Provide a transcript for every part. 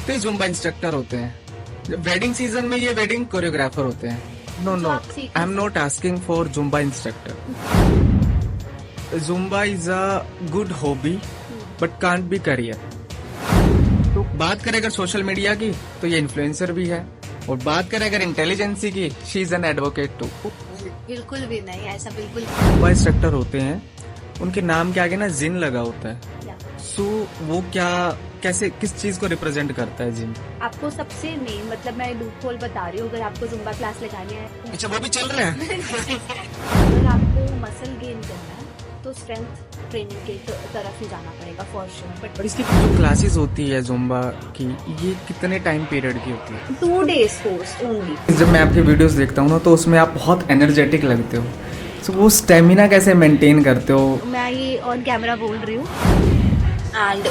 तो ये Zumba instructor होते हैं। वेडिंग सीजन में ये वेडिंग कोरियोग्राफर होते हैं। No no, I am not asking for Zumba instructor. Zumba is a good hobby but can't be career. तो बात करें अगर सोशल मीडिया की तो ये इन्फ्लुएंसर भी है, और बात करें अगर इंटेलिजेंसी की, she is an advocate too. बिल्कुल भी नहीं, ऐसा बिल्कुल जुम्बा इंस्ट्रक्टर होते हैं, उनके नाम के आगे ना जिन लगा होता है। सो वो क्या, कैसे, किस चीज को रिप्रेजेंट करता है जिन? आपको सबसे मेन, मतलब मैं लूप होल बता रही हूँ, अगर आपको जुम्बा क्लास लगानी है, अच्छा वो भी चल रहे हैं। अगर आपको मसल गेन करना है तो स्ट्रेंथ ट्रेनिंग की तरफ ही जाना पड़ेगा फॉर श्योर। और इसकी जो क्लासेस होती है जुम्बा की, ये कितने टाइम पीरियड की होती है? 2 days कोर्स ओनली। जब मैं आपकी वीडियोस देखता हूँ ना, तो उसमें आप बहुत एनर्जेटिक लगते हो। तो वो स्टेमिना कैसे मेंटेन करते हो? मैं ये ऑन कैमरा बोल रही हूँ and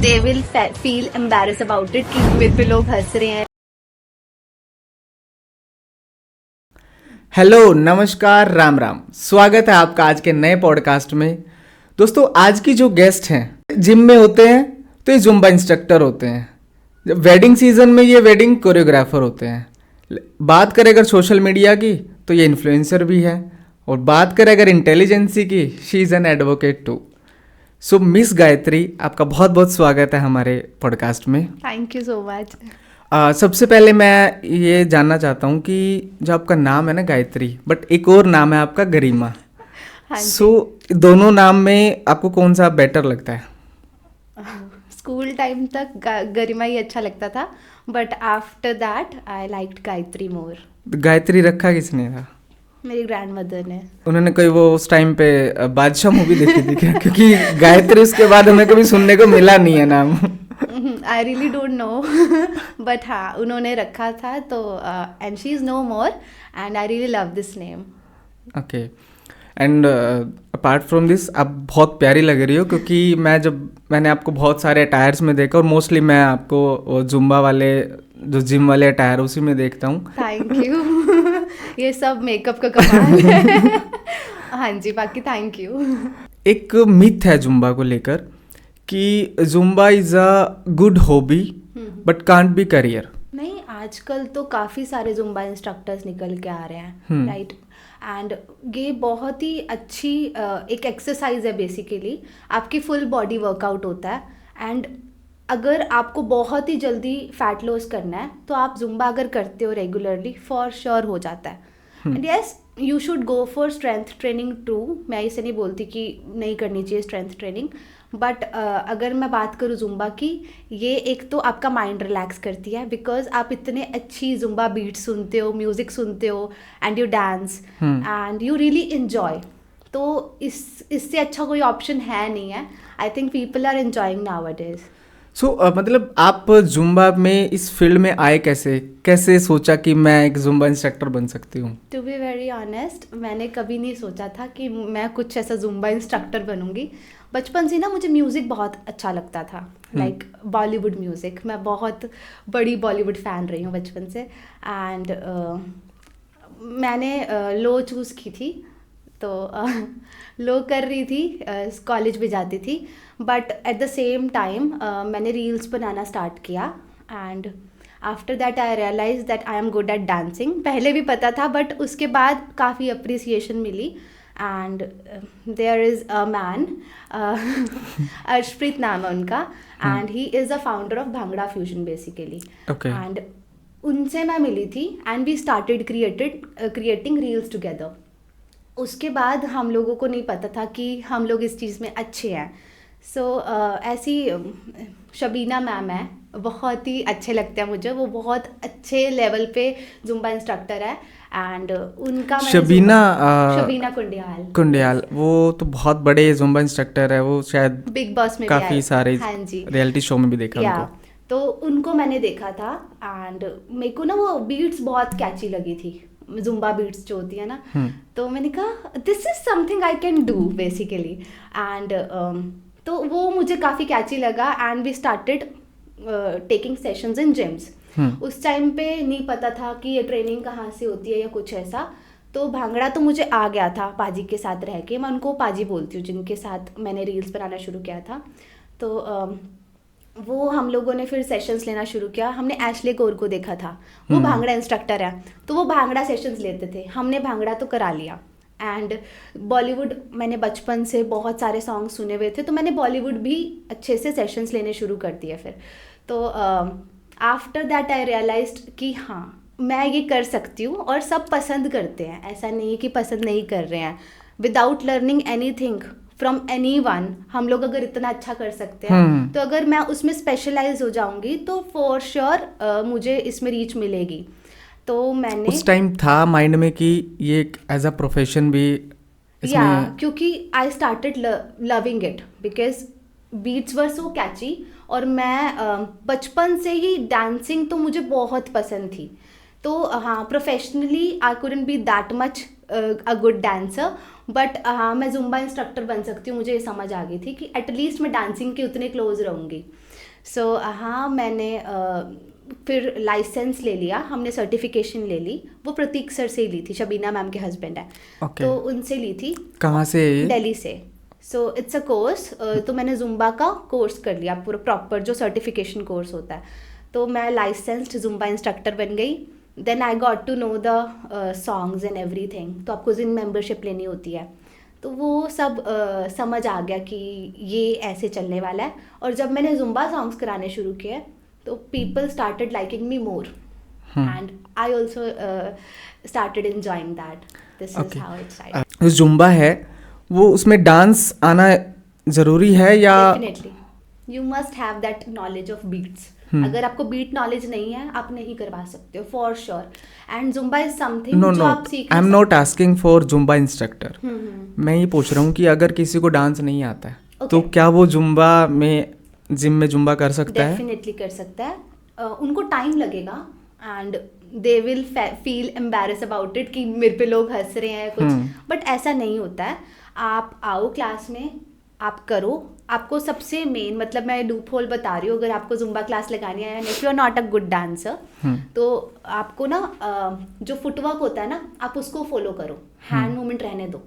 they will feel embarrass about it कि मेरे पे लोग हंस रहे हैं। हेलो, नमस्कार, राम राम। स्वागत है आपका आज के नए पॉडकास्ट में। दोस्तों, आज की जो गेस्ट हैं जिम में होते हैं तो ये जुम्बा इंस्ट्रक्टर होते हैं। जब वेडिंग सीजन में ये वेडिंग कोरियोग्राफर होते हैं। बात करें अगर सोशल मीडिया की तो ये इन्फ्लुएंसर भी है, और बात करें अगर इंटेलिजेंसी की, she is an advocate too. So miss Gayatri, आपका बहुत बहुत स्वागत है हमारे पॉडकास्ट में। Thank you so much. सबसे पहले मैं ये जानना चाहता हूँ कि जो आपका नाम है ना गायत्री, बट एक और नाम है आपका गरिमा। हाँ जी। सो दोनों नाम में आपको कौन सा बेटर लगता है? स्कूल टाइम तक गरिमा ही अच्छा लगता था, but after that I liked Gayatri more. Gayatri रखा किसने था? मेरी ग्रैंड मदर ने। उन्होंने कोई वो उस टाइम पे बादशाह मूवी देखी थी क्या? क्योंकि गायत्री उसके बाद हमें कभी सुनने को मिला नहीं है नाम। I really don't know, but हाँ उन्होंने रखा था, तो and she is no more and I really love this name. Okay, and apart from this आप बहुत प्यारी लग रही हो, क्योंकि मैंने आपको बहुत सारे अटायर्स में देखा, और मोस्टली मैं आपको वो जुम्बा वाले, जो जिम वाले अटायर, उसी में देखता हूँ। Thank you. ये सब मेकअप का कमाल है। हाँ जी, बाकी थैंक यू। एक मिथ है जुम्बा को लेकर कि Zumba is a good hobby but can't be career. नहीं, आजकल तो काफ़ी सारे जुम्बा इंस्ट्रक्टर्स निकल के आ रहे हैं, राइट। एंड ये बहुत ही अच्छी एक एक्सरसाइज है बेसिकली। आपकी फुल बॉडी वर्कआउट होता है, एंड अगर आपको बहुत ही जल्दी फैट लॉस करना है तो आप जुम्बा अगर करते हो रेगुलरली, फॉर श्योर हो जाता है। And yes, you should go for strength training too. मैं इसे नहीं बोलती कि नहीं करनी चाहिए स्ट्रेंथ ट्रेनिंग, बट अगर मैं बात करूँ जुम्बा की, ये एक तो आपका माइंड रिलैक्स करती है, बिकॉज आप इतने अच्छी जुम्बा बीट सुनते हो, म्यूज़िक सुनते हो, and you dance and you really enjoy. तो इससे अच्छा कोई ऑप्शन है नहीं है। I think people are enjoying now it is. So मतलब आप जुम्बा में, इस फील्ड में आए कैसे सोचा कि मैं एक जुम्बा इंस्ट्रक्टर बन सकती हूँ? टू बी वेरी ऑनेस्ट, मैंने कभी नहीं सोचा था कि मैं कुछ ऐसा जुम्बा इंस्ट्रक्टर बनूंगी। बचपन से ना मुझे म्यूज़िक बहुत अच्छा लगता था, लाइक बॉलीवुड म्यूज़िक। मैं बहुत बड़ी बॉलीवुड फ़ैन रही हूँ बचपन से। एंड मैंने लो चूज़ की थी, तो लो कर रही थी, कॉलेज भी जाती थी, but at the same time मैंने रील्स बनाना स्टार्ट किया। And after that I realise that I am good at dancing. पहले भी पता था, बट उसके बाद काफ़ी अप्रिसिएशन मिली। And there is a man, Arshpreet नाम है उनका, and he is a founder of Bhangra fusion basically. And उनसे मैं मिली थी, and we started creating reels together. उसके बाद हम लोगों को नहीं पता था कि हम लोग इस चीज़ में अच्छे हैं। सो ऐसी शबीना मैम है, बहुत ही अच्छे लगते हैं मुझे। वो बहुत अच्छे लेवल पे जुम्बा इंस्ट्रक्टर है, एंड उनका शबीना कुंडियाल, वो तो बहुत बड़े जुम्बा इंस्ट्रक्टर है। वो शायद बिग बॉस में काफ़ी सारे हाँ जी रियलिटी शो में भी देखा उनको। तो उनको मैंने देखा था, एंड मेरे को ना वो बीट्स बहुत कैची लगी थी, जुम्बा बीट्स जो होती है ना। तो मैंने कहा this is something I can do basically. And तो वो मुझे काफ़ी कैची लगा, and we started taking sessions in gyms. उस टाइम पे नहीं पता था कि ये ट्रेनिंग कहाँ से होती है या कुछ ऐसा। तो भांगड़ा तो मुझे आ गया था पाजी के साथ रह के। मैं उनको पाजी बोलती हूँ जिनके साथ मैंने रील्स बनाना शुरू किया था। तो वो हम लोगों ने फिर सेशंस लेना शुरू किया। हमने एशले कौर को देखा था, वो भांगड़ा इंस्ट्रक्टर है, तो वो भांगड़ा सेशंस लेते थे, हमने भांगड़ा तो करा लिया। एंड बॉलीवुड मैंने बचपन से बहुत सारे सॉन्ग सुने हुए थे, तो मैंने बॉलीवुड भी अच्छे से सेशंस लेने शुरू कर दिए फिर। तो आफ्टर दैट आई रियलाइज्ड कि हाँ मैं ये कर सकती हूँ, और सब पसंद करते हैं, ऐसा नहीं है कि पसंद नहीं कर रहे हैं। Without learning anything from anyone, हम लोग अगर इतना अच्छा कर सकते हैं, तो अगर मैं उसमें स्पेशलाइज हो जाऊंगी तो फॉर श्योर मुझे इसमें रीच मिलेगी। तो मैंने उस टाइम था माइंड में कि ये एज अ प्रोफेशन भी इसमें क्योंकि I started loving it because beats were so catchy, और मैं बचपन से ही डांसिंग तो मुझे बहुत पसंद थी। तो हाँ, professionally I couldn't B that much a good dancer, but हाँ मैं जुम्बा इंस्ट्रक्टर बन सकती हूँ, मुझे ये समझ आ गई थी कि एटलीस्ट मैं डांसिंग के उतने क्लोज रहूँगी। सो हाँ मैंने फिर लाइसेंस ले लिया, हमने सर्टिफिकेशन ले ली, वो प्रतीक सर से ही ली थी, शबीना मैम के हस्बैंड है। तो उनसे ली थी। कहाँ से? दिल्ली से। सो इट्स अ कोर्स, तो मैंने जुम्बा का कोर्स कर लिया पूरा प्रॉपर, जो सर्टिफिकेशन कोर्स होता है। तो मैं लाइसेंस्ड जुम्बा इंस्ट्रक्टर बन गई। Then I got to know the songs and everything. तो आपको जिन मेंबरशिप लेनी होती है, तो वो सब समझ आ गया कि ये ऐसे चलने वाला है। और जब मैंने जुम्बा सॉन्ग्स कराने शुरू किए, तो people started liking me more, and I also started enjoying that. This is how it started. जो जुम्बा है वो उसमें डांस आना जरूरी है या? Definitely you must have that knowledge of beats. अगर आपको बीट नॉलेज नहीं है, आप नहीं करवा सकते हो for sure. And Zumba is something जो आप सीख। आई am not asking for Zumba instructor. मैं ये पूछ रहा हूँ कि अगर किसी को डांस नहीं आता है, तो क्या वो जुम्बा में जिम में जुम्बा कर सकता है? डेफिनेटली कर सकता है। उनको टाइम लगेगा and they will feel embarrass about it कि मेरे पे लोग हंस रहे हैं कुछ, बट ऐसा नहीं होता है। आप आओ क्लास में, आप करो। आपको सबसे मेन, मतलब मैं लूप होल बता रही हूँ, अगर आपको जुम्बा क्लास लगानी है and if you are not a good dancer, तो आपको ना जो फुटवर्क होता है ना, आप उसको फॉलो करो, हैंड मूवमेंट रहने दो,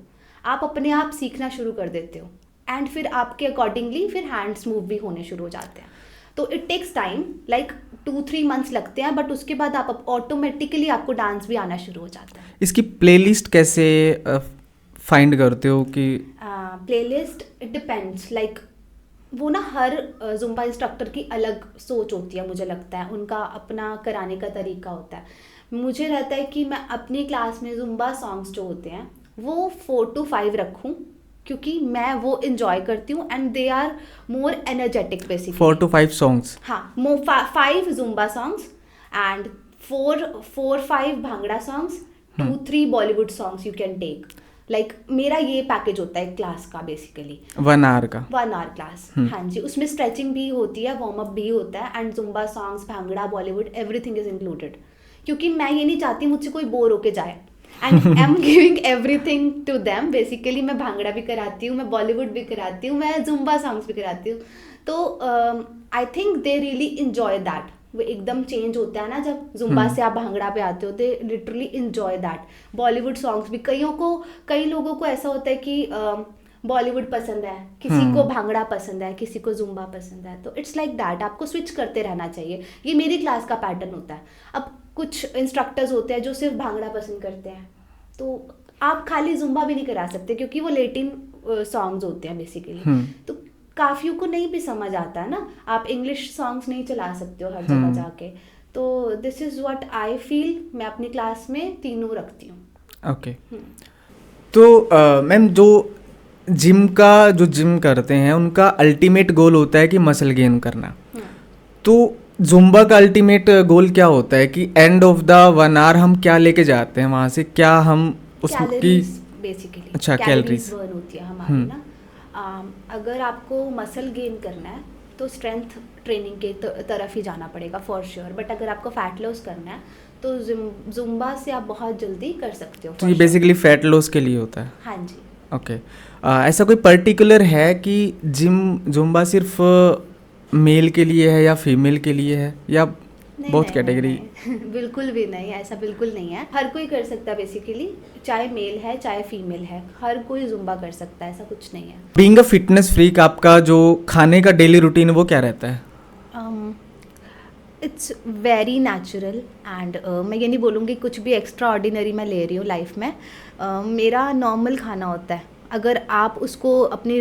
आप अपने आप सीखना शुरू कर देते हो, एंड फिर आपके अकॉर्डिंगली फिर हैंड्स मूव भी होने शुरू हो जाते हैं। तो it takes time, like 2-3 months लगते हैं, बट उसके बाद आप ऑटोमेटिकली आपको डांस भी आना शुरू हो जाता है। इसकी प्लेलिस्ट कैसे फाइंड करते हो कि? प्लेलिस्ट इट डिपेंड्स, लाइक वो ना हर जुम्बा इंस्ट्रक्टर की अलग सोच होती है, मुझे लगता है उनका अपना कराने का तरीका होता है। मुझे रहता है कि मैं अपनी क्लास में जुम्बा सॉन्ग्स जो होते हैं वो 4 to 5 रखूं, क्योंकि मैं वो इंजॉय करती हूँ and they are more energetic basically. 4 to 5 songs? हाँ, 5 Zumba songs and 4-5 Bhangra songs, 2-3 Bollywood songs you can take. Like मेरा ये पैकेज होता है क्लास का बेसिकली, 1 hour का। 1 hour क्लास। हाँ जी, उसमें स्ट्रेचिंग भी होती है, वार्म अप भी होता है, and Zumba songs, bhangra, Bollywood, everything is included. क्योंकि मैं ये नहीं चाहती मुझसे कोई बोर होके जाए, and I am giving everything to them. Basically मैं भांगड़ा भी कराती हूँ, मैं बॉलीवुड भी कराती हूँ, मैं जुम्बा सॉन्ग्स भी कराती हूँ। तो I think they really enjoy that. वो एकदम चेंज होता है ना जब जुम्बा से आप भांगड़ा पे आते हो, they literally enjoy that. Bollywood songs भी कई लोगों को ऐसा होता है कि बॉलीवुड पसंद है, किसी को भांगड़ा पसंद है, किसी को जुम्बा पसंद है। तो इट्स लाइक दैट, आपको स्विच करते रहना चाहिए। ये मेरी क्लास का पैटर्न होता है। अब कुछ इंस्ट्रक्टर्स होते हैं जो सिर्फ भांगड़ा पसंद करते हैं, तो आप खाली जुम्बा भी नहीं करा सकते, क्योंकि वो लेटिन सॉन्ग्स होते हैं बेसिकली। तो काफियों को नहीं भी समझ आता है ना, आप इंग्लिश सॉन्ग्स नहीं चला सकते हो हर जगह जाके। तो this is what I feel, मैं अपनी क्लास में तीनों रखती हूँ। ओके। तो मैम, जो जिम करते हैं उनका अल्टीमेट गोल होता है कि मसल गेन करना। तो जुम्बा का अल्टीमेट गोल क्या होता है कि एंड ऑफ द 1 hour हम क्या लेके जाते हैं वहाँ से? क्या हम उसकी बेसिकली अच्छा कैलोरीज बर्न होती है हमारी ना। अगर आपको मसल गेन करना है तो स्ट्रेंथ ट्रेनिंग के तरफ ही जाना पड़ेगा फॉर श्योर। बट अगर आपको फैट लॉस करना है तो जुम्बा से आप बहुत जल्दी कर सकते हो। तो ये बेसिकली फैट लॉस के लिए होता है? हाँ जी। ओके। ऐसा कोई पर्टिकुलर है कि जुम्बा सिर्फ मेल के लिए है या फीमेल के लिए है, या बहुत कैटेगरी? बिल्कुल भी नहीं, ऐसा बिल्कुल नहीं है। हर कोई कर सकता है बेसिकली, चाहे मेल है चाहे फीमेल है, हर कोई जुम्बा कर सकता है, ऐसा कुछ नहीं है। बीइंग अ फिटनेस फ्रीक, आपका जो खाने का डेली रूटीन वो क्या रहता है? इट्स वेरी नेचुरल एंड मैं ये नहीं बोलूँगी कुछ भी एक्स्ट्रा ऑर्डिनरी मैं ले रही हूँ लाइफ में. मेरा नॉर्मल खाना होता है. अगर आप उसको अपनी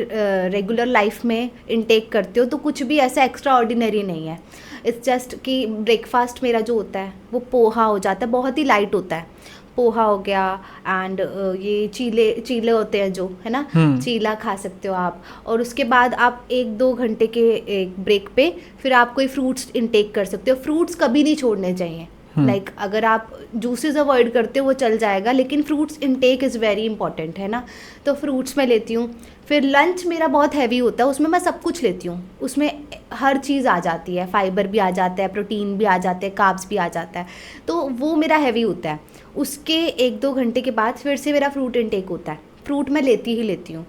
रेगुलर लाइफ में इनटेक करते हो तो कुछ भी ऐसा एक्स्ट्रा ऑर्डिनरी नहीं है. इट्स जस्ट कि ब्रेकफास्ट मेरा जो होता है वो पोहा हो जाता है, बहुत ही लाइट होता है. पोहा हो गया एंड ये चीले होते हैं जो, है ना, चीला खा सकते हो आप. और उसके बाद आप 1-2 घंटे के एक ब्रेक पे फिर आप कोई फ्रूट्स इनटेक कर सकते हो. फ्रूट्स कभी नहीं छोड़ने चाहिए. लाइक अगर आप जूसेस अवॉइड करते हो वो चल जाएगा, लेकिन fruits intake is very important, है ना. तो फ्रूट्स मैं लेती हूँ. फिर लंच मेरा बहुत हैवी होता है, उसमें मैं सब कुछ लेती हूँ. उसमें हर चीज़ आ जाती है, फाइबर भी आ जाता है, प्रोटीन भी आ जाते हैं, कार्ब्स भी आ जाता है. तो वो मेरा हैवी होता है. उसके 1-2 घंटे के बाद फिर से मेरा फ्रूट इनटेक होता है. फ्रूट मैं लेती ही लेती हूँ.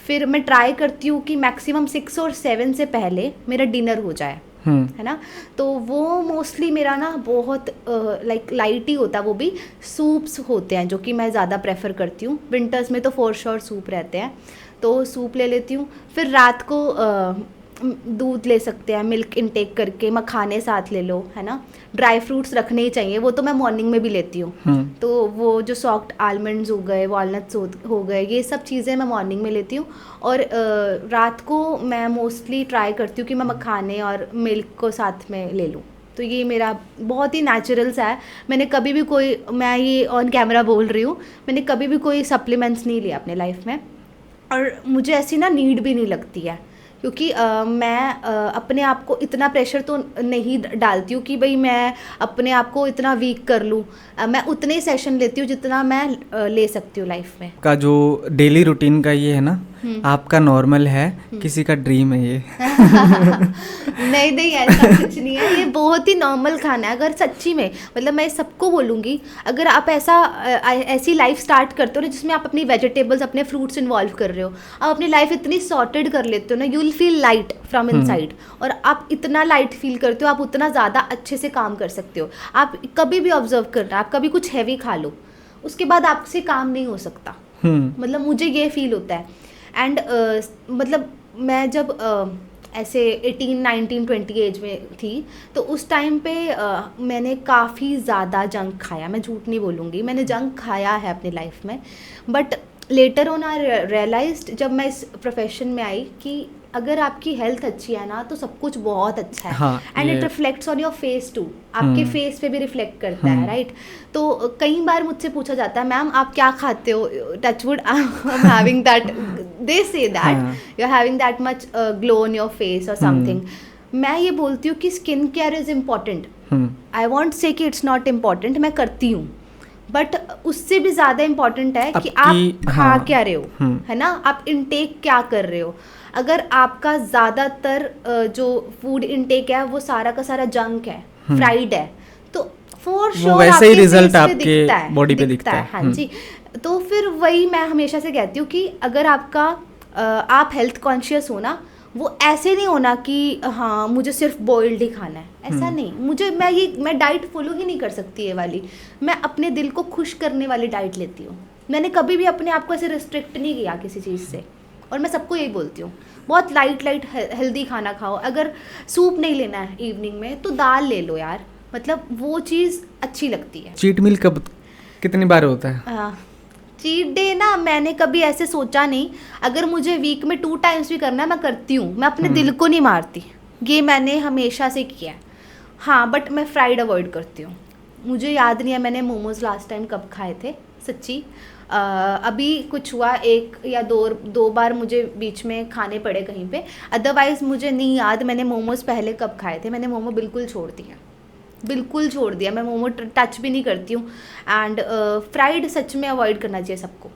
फिर मैं ट्राई करती हूँ कि मैक्सिमम 6 और 7 से पहले मेरा डिनर हो जाए, है ना. तो वो मोस्टली मेरा ना बहुत लाइक लाइट ही होता है. वो भी सूप्स होते हैं जो कि मैं ज़्यादा प्रेफर करती हूँ. विंटर्स में तो फॉर श्योर सूप रहते हैं, तो सूप ले लेती हूँ. फिर रात को दूध ले सकते हैं, मिल्क इनटेक करके, मखाने साथ ले लो, है ना. ड्राई फ्रूट्स रखने ही चाहिए, वो तो मैं मॉर्निंग में भी लेती हूँ. तो वो जो सॉफ्ट आलमंड्स हो गए, वॉलनट्स हो गए, ये सब चीज़ें मैं मॉर्निंग में लेती हूँ. और रात को मैं मोस्टली ट्राई करती हूँ कि मैं मखाने और मिल्क को साथ में ले लूँ. तो ये मेरा बहुत ही नेचुरल सा है. मैंने कभी भी कोई, मैं ये ऑन कैमरा बोल रही हूँ, मैंने कभी भी कोई सप्लीमेंट्स नहीं लिया अपने लाइफ में. और मुझे ऐसी ना नीड भी नहीं लगती है, क्योंकि मैं अपने आप को इतना प्रेशर तो नहीं डालती हूँ कि भाई मैं अपने आप को इतना वीक कर लूँ. मैं उतने ही सेशन लेती हूँ जितना मैं ले सकती हूँ लाइफ में. का जो डेली रूटीन का ये है ना, आपका नॉर्मल है, किसी का ड्रीम है ये. नहीं ऐसा कुछ नहीं है. ये बहुत ही नॉर्मल खाना है. अगर सच्ची में, मतलब मैं सबको बोलूँगी, अगर आप ऐसी लाइफ स्टार्ट करते हो ना जिसमें आप अपनी वेजिटेबल्स, अपने फ्रूट्स इन्वॉल्व कर रहे हो, आप अपनी लाइफ इतनी सॉर्टेड कर लेते हो ना, you will feel light from inside. और आप इतना लाइट फील करते हो, आप उतना ज़्यादा अच्छे से काम कर सकते हो. आप कभी भी ऑब्जर्व करना, आप कभी कुछ हैवी खा लो, उसके बाद आपसे काम नहीं हो सकता. मतलब मुझे ये फील होता है. एंड मतलब मैं जब ऐसे 18, 19, 20 एज में थी, तो उस टाइम पे मैंने काफ़ी ज़्यादा जंक खाया. मैं झूठ नहीं बोलूँगी, मैंने जंक खाया है अपनी लाइफ में. But later on I realised, जब मैं इस प्रोफेशन में आई, कि अगर आपकी हेल्थ अच्छी है ना तो सब कुछ बहुत अच्छा है. And it reflects on your face too. आपके फेस पे भी रिफ्लेक्ट करता है, राइट. तो कई बार मुझसे पूछा जाता है, मैम आप क्या खाते हो, touchwood I am having that, they say that you are having that much glow on your face और समथिंग. मैं ये बोलती हूँ कि skin care is important. I want say कि इट्स नॉट इम्पॉर्टेंट, मैं करती हूँ, बट उससे भी ज़्यादा इम्पॉर्टेंट है कि आप खा क्या रहे हो, है ना, आप इनटेक क्या कर रहे हो. अगर आपका ज़्यादातर जो फूड इनटेक है वो सारा का सारा जंक है, फ्राइड है, तो फॉर श्योर वैसे ही रिजल्ट आपके बॉडी पे दिखता है. हाँ जी. तो फिर वही मैं हमेशा से कहती हूँ कि अगर आप हेल्थ कॉन्शियस हो ना, वो ऐसे नहीं होना कि हाँ मुझे सिर्फ बॉइल्ड ही खाना है, ऐसा नहीं. मैं डाइट फॉलो ही नहीं कर सकती ये वाली. मैं अपने दिल को खुश करने वाली डाइट लेती हूँ. मैंने कभी भी अपने आप को ऐसे रिस्ट्रिक्ट नहीं किया किसी चीज़ से. और मैं सबको यही बोलती हूँ, बहुत लाइट हेल्दी खाना खाओ. अगर सूप नहीं लेना है इवनिंग में तो दाल ले लो यार, मतलब वो चीज़ अच्छी लगती है. चीट मील कब, कितनी बार होता है? चीट डे ना मैंने कभी ऐसे सोचा नहीं. अगर मुझे वीक में 2 टाइम्स भी करना है मैं करती हूँ. मैं अपने दिल को नहीं मारती, ये मैंने हमेशा से किया है. हाँ, बट मैं फ्राइड अवॉइड करती हूँ. मुझे याद नहीं है मैंने मोमोज़ लास्ट टाइम कब खाए थे, सच्ची. अभी कुछ हुआ 1 या 2 बार मुझे बीच में खाने पड़े कहीं पे, अदरवाइज़ मुझे नहीं याद मैंने मोमोज़ पहले कब खाए थे. मैंने मोमो बिल्कुल छोड़ दिया, मैं मोमो टच भी नहीं करती हूँ. एंड फ्राइड सच में अवॉइड करना चाहिए सबको.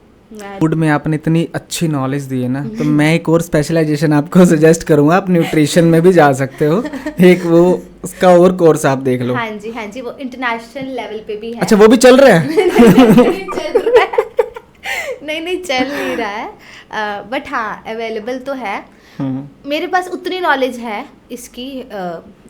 फूड में आपने इतनी अच्छी नॉलेज दी है ना, तो मैं एक और स्पेशलाइजेशन आपको सजेस्ट करूंगा. आप न्यूट्रिशन में भी जा सकते हो. एक वो उसका और कोर्स आप देख लो. हाँ जी, वो इंटरनेशनल लेवल पे भी है. अच्छा, वो भी चल रहा है? नहीं चल नहीं रहा है, बट हाँ अवेलेबल तो है. मेरे पास उतनी नॉलेज है इसकी,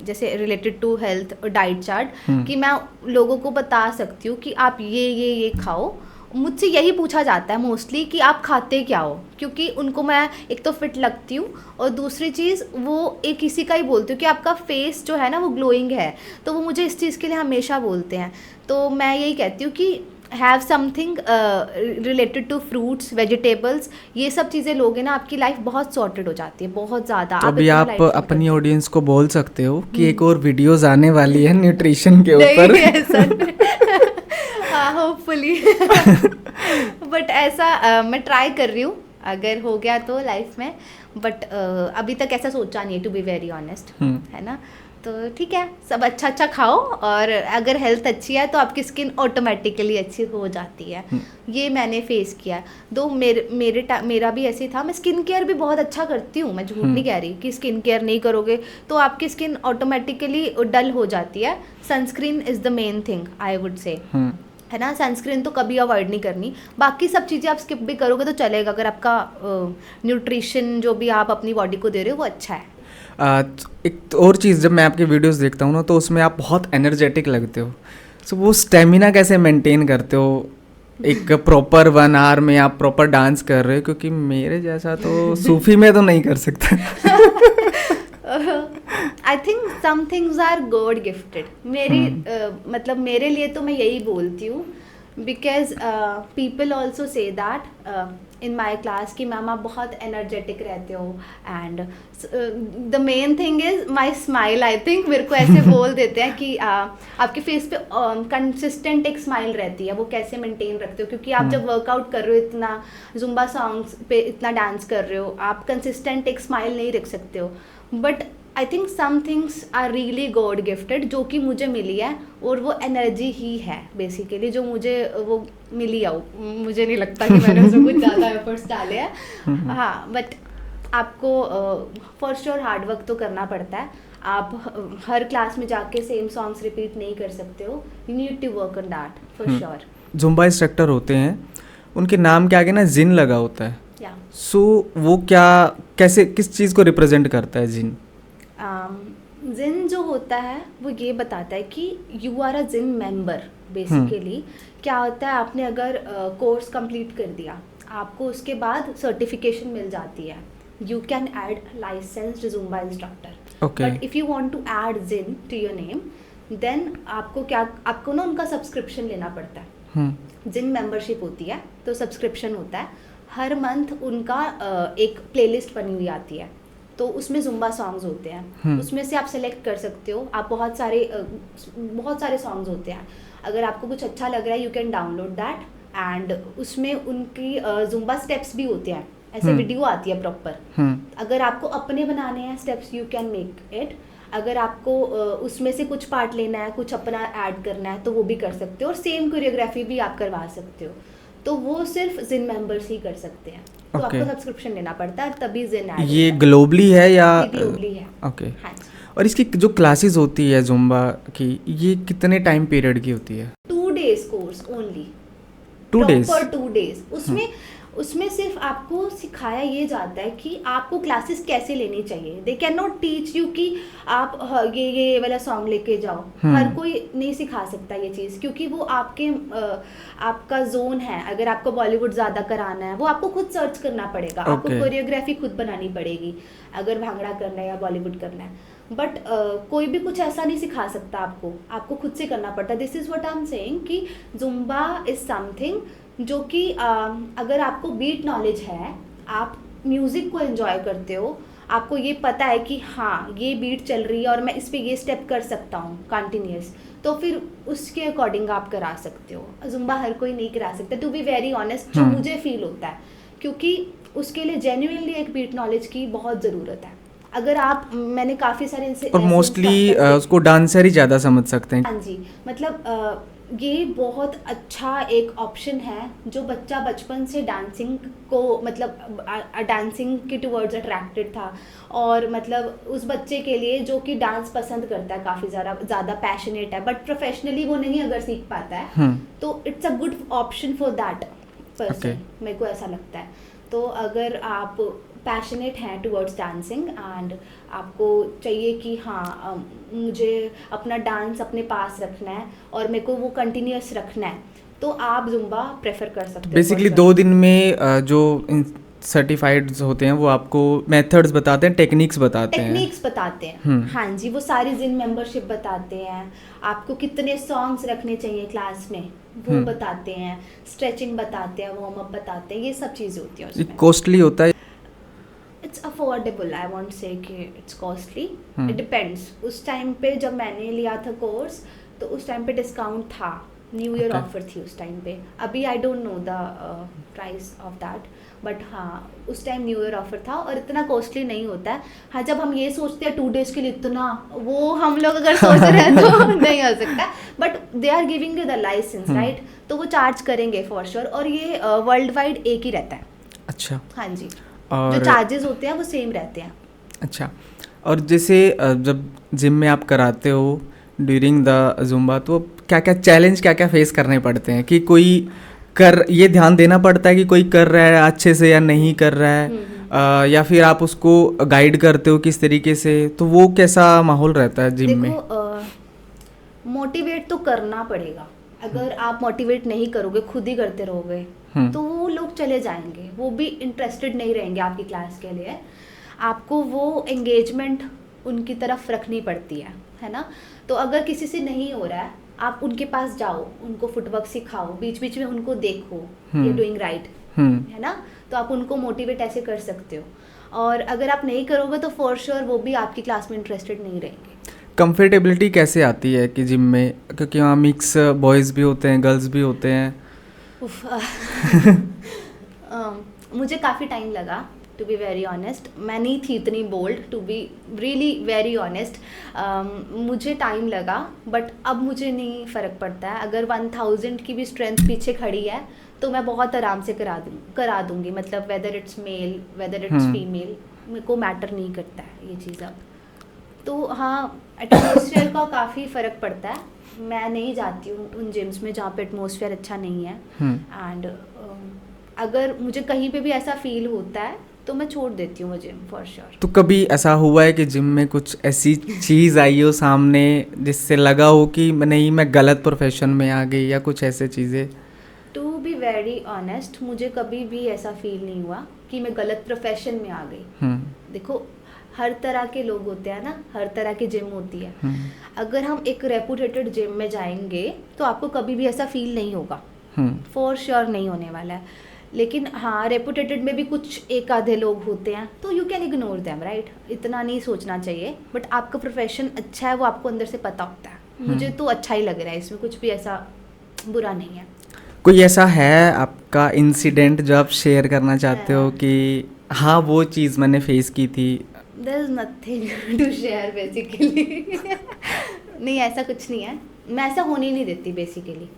जैसे रिलेटेड टू हेल्थ और डाइट चार्ट, कि मैं लोगों को बता सकती हूँ कि आप ये खाओ. मुझसे यही पूछा जाता है मोस्टली कि आप खाते क्या हो, क्योंकि उनको मैं एक तो फिट लगती हूँ और दूसरी चीज़ वो एक किसी का ही बोलती हूँ कि आपका फेस जो है ना वो ग्लोइंग है, तो वो मुझे इस चीज़ के लिए हमेशा बोलते हैं। तो मैं यही कहती हूँ कि have something related to fruits vegetables, ये सब चीज़ें लोगे ना आपकी लाइफ बहुत सॉर्टेड हो जाती है, बहुत ज़्यादा। तो अभी इतना आप light feel अपनी करते हो। ऑडियंस को बोल सकते हो कि एक और वीडियोस आने वाली है न्यूट्रिशन के ऊपर। नहीं ऐसा हाँ होपफुली बट ऐसा मैं ट्राई कर रही हूँ, अगर हो गया तो लाइफ में, बट अभी तक ऐसा सोचा नहीं है टू बी वेरी ऑनेस्ट, है ना। तो ठीक है, सब अच्छा अच्छा खाओ, और अगर हेल्थ अच्छी है तो आपकी स्किन ऑटोमेटिकली अच्छी हो जाती है। ये मैंने फेस किया है। दो मेरा भी ऐसे ही था। मैं स्किन केयर भी बहुत अच्छा करती हूँ, मैं झूठ नहीं कह रही कि स्किन केयर नहीं करोगे तो आपकी स्किन ऑटोमेटिकली डल हो जाती है। Sunscreen is the main thing I would say, है ना। सनस्क्रीन तो कभी अवॉइड नहीं करनी, बाकी सब चीज़ें आप स्किप भी करोगे तो चलेगा, अगर आपका न्यूट्रिशन जो भी आप अपनी बॉडी को दे रहे हो वो अच्छा है। एक और चीज़, जब मैं आपके वीडियोस देखता हूँ ना तो उसमें आप बहुत एनर्जेटिक लगते हो। सो वो स्टेमिना कैसे मेंटेन करते हो एक प्रॉपर 1 आवर में आप प्रॉपर डांस कर रहे हो? क्योंकि मेरे जैसा तो सूफी में तो नहीं कर सकता। I think some things are god gifted. मतलब मेरे लिए तो मैं यही बोलती हूँ, because people also say that in my class कि मैम आप बहुत एनर्जेटिक रहते हो, and the main thing is my smile. I think मेरे को ऐसे बोल देते हैं कि आपके फेस पे कंसिस्टेंट एक स्माइल रहती है, वो कैसे मेंटेन रखते हो, क्योंकि आप जब वर्कआउट कर रहे हो, इतना जुम्बा सॉन्ग्स पे इतना डांस कर रहे हो, आप कंसिस्टेंट एक स्माइल नहीं रख सकते हो। But I think some things are really god gifted, जो कि मुझे मिली है, और वो एनर्जी ही है बेसिकली जो मुझे वो मिली है। मुझे नहीं लगता कि मैंने उसमें कुछ ज़्यादा एफर्ट्स डाले हैं। हाँ, बट आपको फॉर श्योर हार्ड वर्क तो करना पड़ता है। आप हर क्लास में जाके सेम सॉन्ग्स रिपीट नहीं कर सकते हो, you need to work on that for sure. Zumba instructor होते हैं, उनके नाम के आगे ना जिन लगा होता है। या सो वो क्या, कैसे, किस चीज़ को रिप्रेजेंट करता है जिन? जिन जो होता है वो ये बताता है कि you are a ZIN member. Basically क्या होता है, आपने अगर कोर्स कंप्लीट कर दिया, आपको उसके बाद सर्टिफिकेशन मिल जाती है, you can add licensed Zumba instructor. But if you want to add ZIN to your name, then आपको ना उनका सब्सक्रिप्शन लेना पड़ता है। जिन मेंबरशिप होती है तो सब्सक्रिप्शन होता है, हर मंथ उनका एक प्लेलिस्ट बनी हुई आती है, तो उसमें जुम्बा सॉन्ग्स होते हैं। उसमें से आप सेलेक्ट कर सकते हो, आप बहुत सारे सॉन्ग्स होते हैं। अगर आपको कुछ अच्छा लग रहा है, you can download that, and उसमें उनकी जुम्बा स्टेप्स भी होते हैं, ऐसे वीडियो आती है प्रॉपर। अगर आपको अपने बनाने हैं steps, you can make it. अगर आपको उसमें से कुछ पार्ट लेना है, कुछ अपना ऐड करना है, तो वो भी कर सकते हो, और सेम कोरियोग्राफी भी आप करवा सकते हो। तो वो सिर्फ जिन मेंबर्स ही कर सकते हैं, तो आपको सब्सक्रिप्शन लेना पड़ता है, तभी जिन ऐड। ये ग्लोबली है या? ग्लोबली है। ओके। और इसकी जो क्लासेस होती है जुम्बा की, ये कितने टाइम पीरियड की होती है? 2 days कोर्स ओनली। 2 days? पर 2 days। उसमें सिर्फ आपको सिखाया ये जाता है कि आपको क्लासेस कैसे लेनी चाहिए। They can not teach you कि आप ये वाला सॉन्ग लेके जाओ। हर कोई नहीं सिखा सकता ये चीज़, क्योंकि वो आपका जोन है। अगर आपको बॉलीवुड ज़्यादा कराना है, वो आपको खुद सर्च करना पड़ेगा। आपको कोरियोग्राफी खुद बनानी पड़ेगी, अगर भांगड़ा करना है या बॉलीवुड करना है। बट कोई भी कुछ ऐसा नहीं सिखा सकता आपको खुद से करना पड़ता है। This is what I am saying कि जुम्बा इज़ समथिंग जो कि अगर आपको बीट नॉलेज है, आप म्यूज़िक को एंजॉय करते हो, आपको ये पता है कि हाँ ये बीट चल रही है और मैं इस पे ये स्टेप कर सकता हूँ कंटिन्यूस, तो फिर उसके अकॉर्डिंग आप करा सकते हो। जुम्बा हर कोई नहीं करा सकता, टू बी वेरी ऑनेस्ट, जो मुझे फील होता है, क्योंकि उसके लिए जेन्युइनली एक बीट नॉलेज की बहुत ज़रूरत है। अगर मैंने काफ़ी सारे इनसे, और मोस्टली उसको डांसर ही ज़्यादा समझ सकते हैं। हाँ जी, मतलब ये बहुत अच्छा एक ऑप्शन है। जो बच्चा बचपन से डांसिंग को, मतलब डांसिंग के टुवर्ड्स अट्रैक्टेड था, और मतलब उस बच्चे के लिए जो कि डांस पसंद करता है, काफ़ी ज़्यादा पैशनेट है, बट प्रोफेशनली वो नहीं अगर सीख पाता है, तो it's a good option for that person. मेरे को ऐसा लगता है। तो अगर आप पैशनेट हैं टुवर्ड्स डांसिंग, एंड आपको चाहिए कि हाँ मुझे अपना डांस अपने पास रखना है और मेरे को वो कंटिन्यूस रखना है, तो आप जुम्बा प्रेफर कर सकते हो। बेसिकली 2 दिन में जो सर्टिफाइड होते हैं वो आपको मेथड्स बताते हैं, टेक्निक्स बताते हैं। टेक्निक्स बताते हैं, हाँ जी, वो सारी जिम मेंबरशिप बताते हैं, आपको कितने सॉन्ग्स रखने चाहिए क्लास में वो बताते हैं, स्ट्रेचिंग बताते हैं, वार्म अप बताते हैं, ये सब चीज़ें होती हैं उसमें। कॉस्टली होता है? It's affordable, I want say कि इट्स कॉस्टली, इट डिपेंड्स। उस टाइम पे जब मैंने लिया था कोर्स तो उस टाइम पे डिस्काउंट था, न्यू ईयर ऑफर थी उस टाइम पे। अभी I don't know the price of that, but हाँ उस टाइम न्यू ईयर ऑफर था और इतना कॉस्टली नहीं होता है। हाँ जब हम ये सोचते हैं 2 days के लिए इतना, वो हम लोग अगर सोच रहे हैं तो नहीं हो सकता, but they are giving you the license right, तो वो चार्ज करेंगे फॉर श्योर, और ये वर्ल्ड वाइड एक ही रहता है। अच्छा, हाँ जी, जो चार्जेस होते हैं वो सेम रहते हैं। अच्छा, और जैसे जब जिम में आप कराते हो ड्यूरिंग द जुम्बा, तो क्या क्या चैलेंज क्या क्या फेस करने पड़ते हैं? कि कोई ये ध्यान देना पड़ता है कि कोई कर रहा है अच्छे से या नहीं कर रहा है, या फिर आप उसको गाइड करते हो किस तरीके से, तो वो कैसा माहौल रहता है जिम में? मोटिवेट तो करना पड़ेगा। अगर आप मोटिवेट नहीं करोगे, खुद ही करते रहोगे, तो वो लोग चले जाएंगे, वो भी इंटरेस्टेड नहीं रहेंगे आपकी क्लास के लिए। आपको वो एंगेजमेंट उनकी तरफ रखनी पड़ती है ना। तो अगर किसी से नहीं हो रहा है, आप उनके पास जाओ, उनको फुटवर्क सिखाओ, बीच बीच में उनको देखो ये डूइंग राइट है ना, तो आप उनको मोटिवेट ऐसे कर सकते हो। और अगर आप नहीं करोगे तो फॉर श्योर वो भी आपकी क्लास में इंटरेस्टेड नहीं रहेंगे। कंफर्टेबिलिटी कैसे आती है कि जिम में, क्योंकि वहाँ मिक्स बॉयज़ भी होते हैं, गर्ल्स भी होते हैं? मुझे काफ़ी टाइम लगा टू बी वेरी ऑनेस्ट, मैं नहीं थी इतनी bold to be really very honest. मुझे टाइम लगा, बट अब मुझे नहीं फ़र्क पड़ता है। अगर 1000 की भी स्ट्रेंथ पीछे खड़ी है तो मैं बहुत आराम से करा दूँगी, मतलब whether it's male whether it's female, मेरे को मैटर नहीं करता है ये चीज़ अब। तो हाँ, एटमॉस्फेयर का काफ़ी फ़र्क पड़ता है। मैं नहीं जाती हूँ उन जिम्स में जहाँ पे एटमॉस्फेयर अच्छा नहीं है, एंड अगर मुझे कहीं पे भी ऐसा फील होता है तो मैं छोड़ देती हूँ वो जिम फॉर श्योर। तो कभी ऐसा हुआ है कि जिम में कुछ ऐसी चीज़ आई हो सामने जिससे लगा हो कि नहीं मैं गलत प्रोफेशन में आ गई, या कुछ ऐसे चीज़ें? टू बी वेरी ऑनेस्ट, मुझे कभी भी ऐसा फील नहीं हुआ कि मैं गलत प्रोफेशन में आ गई। देखो, हर तरह के लोग होते हैं ना, हर तरह की जिम होती है। अगर हम एक रेपुटेटेड जिम में जाएंगे तो आपको कभी भी ऐसा फील नहीं होगा, फॉर श्योर नहीं होने वाला है। लेकिन हाँ, रेपुटेटेड में भी कुछ एक आधे लोग होते हैं, तो you can ignore them right, इतना नहीं सोचना चाहिए। बट आपका प्रोफेशन अच्छा है वो आपको अंदर से पता होता है। मुझे तो अच्छा ही लग रहा है, इसमें कुछ भी ऐसा बुरा नहीं है। कोई ऐसा है आपका इंसिडेंट जो आप शेयर करना चाहते हो कि हाँ वो चीज़ मैंने फेस की थी? There is nothing to share basically. नहीं, ऐसा कुछ नहीं है, मैं ऐसा होने ही नहीं देती बेसिकली।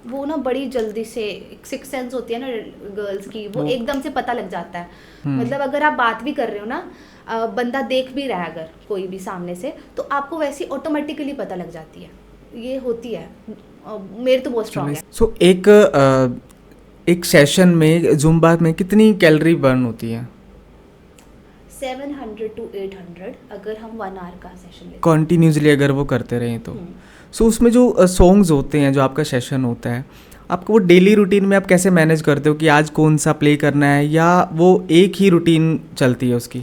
वो ना बड़ी जल्दी से सिक्स सेंस होती है ना गर्ल्स की, वो एकदम से पता लग जाता है। मतलब अगर आप बात भी कर रहे हो ना, बंदा देख भी रहा है अगर कोई भी सामने से, तो आपको वैसे ऑटोमेटिकली पता लग जाती है, ये होती है। मेरे तो बहुत स्ट्रांग है। सो एक सेशन में जुम्बा में कितनी कैलोरी बर्न होती है? 700 to 800 अगर हम 1 hour का सेशन लेते हैं कंटिन्यूसली, अगर वो करते रहें तो। सो उसमें जो सॉन्ग्स होते हैं, जो आपका सेशन होता है, आपको वो डेली रूटीन में आप कैसे मैनेज करते हो कि आज कौन सा प्ले करना है, या वो एक ही रूटीन चलती है उसकी?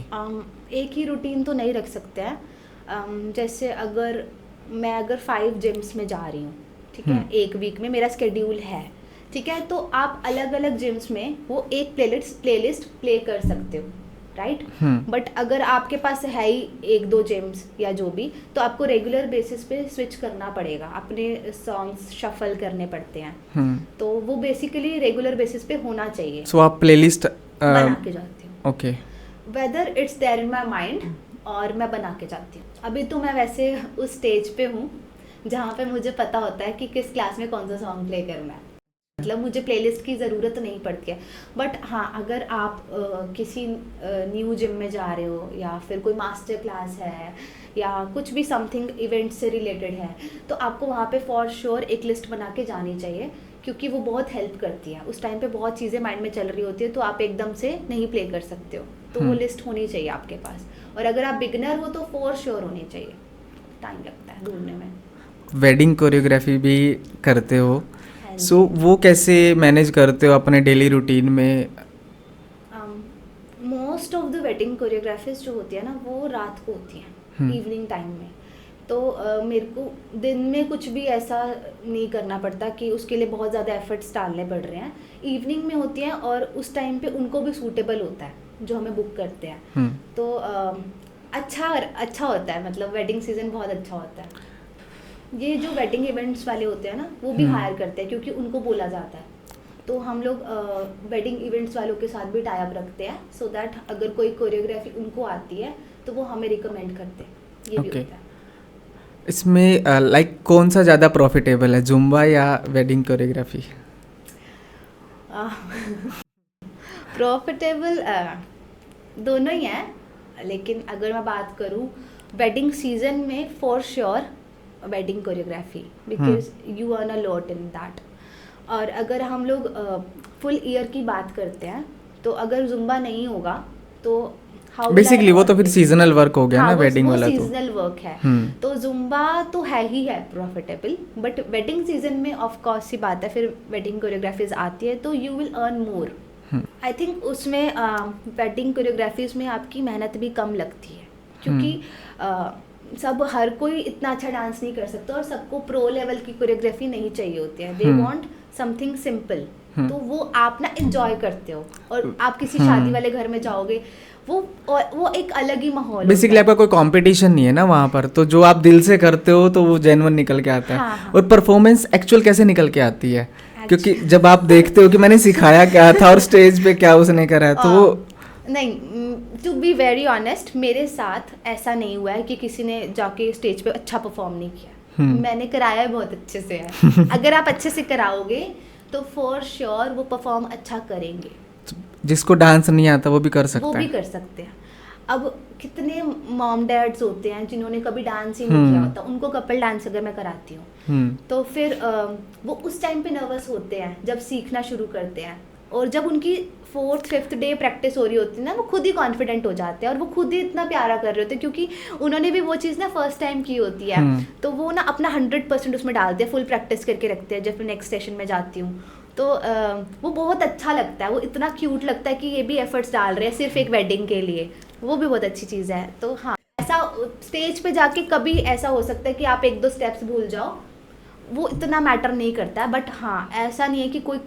एक ही रूटीन तो नहीं रख सकते हैं। जैसे अगर मैं 5 जिम्स में जा रही हूँ, ठीक है, एक वीक में मेरा स्केड्यूल है, ठीक है, तो आप अलग अलग जिम्स में वो एक प्लेलिस्ट प्ले कर सकते हो राइट। बट अगर आपके पास है ही 1-2 जिम्स या जो भी, तो आपको रेगुलर बेसिस पे स्विच करना पड़ेगा, अपने सॉन्ग्स शफल करने पड़ते हैं। तो वो बेसिकली रेगुलर बेसिस पे होना चाहिए। सो आप प्लेलिस्ट बना के जाती हूँ। Okay, whether it's there in my mind, और मैं बना के जाती हूँ। अभी तो मैं वैसे उस स्टेज पे हूँ जहाँ पे मुझे पता होता है कि किस क्लास में कौन सा सॉन्ग प्ले करना है, मतलब मुझे प्लेलिस्ट की ज़रूरत नहीं पड़ती है। बट हाँ, अगर आप किसी न्यू जिम में जा रहे हो, या फिर कोई मास्टर क्लास है, या कुछ भी समथिंग इवेंट से रिलेटेड है, तो आपको वहाँ पे फॉर श्योर एक लिस्ट बना के जानी चाहिए, क्योंकि वो बहुत हेल्प करती है। उस टाइम पे बहुत चीज़ें माइंड में चल रही होती है, तो आप एकदम से नहीं प्ले कर सकते हो, तो वो लिस्ट होनी चाहिए आपके पास। और अगर आप बिगनर हो तो फॉर श्योर होनी चाहिए, टाइम लगता है ढूंढने में। वेडिंग कोरियोग्राफी भी करते हो, सो वो कैसे मैनेज करते हो अपने डेली रूटीन में? Most of the wedding choreographies जो होती है ना वो रात को होती हैं, इवनिंग टाइम में। तो मेरे को दिन में कुछ भी ऐसा नहीं करना पड़ता कि उसके लिए बहुत ज़्यादा एफर्ट्स डालने पड़ रहे हैं। इवनिंग में होती हैं और उस टाइम पे उनको भी सूटेबल होता है जो हमें बुक करते हैं। तो अच्छा होता है, मतलब वेडिंग सीजन बहुत अच्छा होता है। ये जो वेडिंग इवेंट्स वाले होते हैं ना वो भी हायर करते हैं क्योंकि उनको बोला जाता है। तो हम लोग वेडिंग इवेंट्स वालों के साथ भी टाई अप रखते हैं सो दैट अगर कोई कोरियोग्राफी उनको आती है तो वो हमें रिकमेंड करते हैं। ये भी होता है। इसमें लाइक कौन सा ज़्यादा प्रॉफिटेबल है, जुम्बा या वेडिंग कोरियोग्राफी? प्रॉफिटेबल दोनों ही हैं, लेकिन अगर मैं बात करूँ वेडिंग सीजन में for sure wedding choreography because you earn a lot in that. और अगर हम लोग फुल ईयर की बात करते हैं तो अगर जुम्बा नहीं होगा तो बेसिकली वो तो फिर सीजनल वर्क हो गया ना, वेडिंग वाला तो सीजनल वर्क है। तो जुम्बा तो है ही है प्रॉफिटेबल, बट वेडिंग सीजन में ऑफ कोर्स सी बात है फिर वेडिंग कोरियोग्राफीज आती है तो you will earn more. I think उसमें वेडिंग कोरियोग्राफीज में आपकी मेहनत भी कम लगती है क्योंकि सब हर कोई इतना अच्छा डांस नहीं कर सकता और सबको प्रो लेवल की कोरियोग्राफी नहीं चाहिए होती है। They want something simple. तो वो आप ना एंजॉय करते हो और आप किसी शादी वाले घर में जाओगे वो एक अलग ही माहौल। बेसिकली आपका कोई कंपटीशन नहीं है ना वहाँ पर, तो जो आप दिल से करते हो तो वो जेन्युइन निकल के आता है। हाँ। और परफॉर्मेंस एक्चुअल कैसे निकल के आती है? क्योंकि जब आप देखते हो कि मैंने सिखाया क्या था और स्टेज पे क्या उसने करा है, तो वो नहीं, टू बी वेरी ऑनेस्ट मेरे साथ ऐसा नहीं हुआ है कि किसी ने जाके स्टेज पे अच्छा परफॉर्म नहीं किया। मैंने कराया बहुत अच्छे से है। अगर आप अच्छे से कराओगे तो फॉर श्योर वो परफॉर्म अच्छा करेंगे। जिसको डांस नहीं आता वो भी कर सकता है। वो भी कर सकते हैं। अब कितने मॉम डैड्स होते हैं जिन्होंने कभी डांस ही नहीं किया होता, उनको कपल डांस अगर मैं कराती हूँ तो फिर वो उस टाइम पे नर्वस होते हैं जब सीखना शुरू करते हैं, और जब उनकी 4th-5th डे प्रैक्टिस हो रही होती है ना वो खुद ही कॉन्फिडेंट हो जाते हैं और वो खुद ही इतना प्यारा कर रहे होते हैं क्योंकि उन्होंने भी वो चीज़ ना फर्स्ट टाइम की होती है। तो वो ना अपना 100% उसमें डालते हैं, फुल प्रैक्टिस करके रखते हैं। जब मैं नेक्स्ट सेशन में जाती हूँ तो वो बहुत अच्छा लगता है, वो इतना क्यूट लगता है कि ये भी एफर्ट्स डाल रहे हैं सिर्फ एक वेडिंग के लिए। वो भी बहुत अच्छी चीज़ है। तो हाँ, ऐसा स्टेज पे जाके कभी ऐसा हो सकता है कि आप 1-2 स्टेप्स भूल जाओ, वो इतना मैटर नहीं करता है। बट हाँ, ऐसा नहीं है कि कोई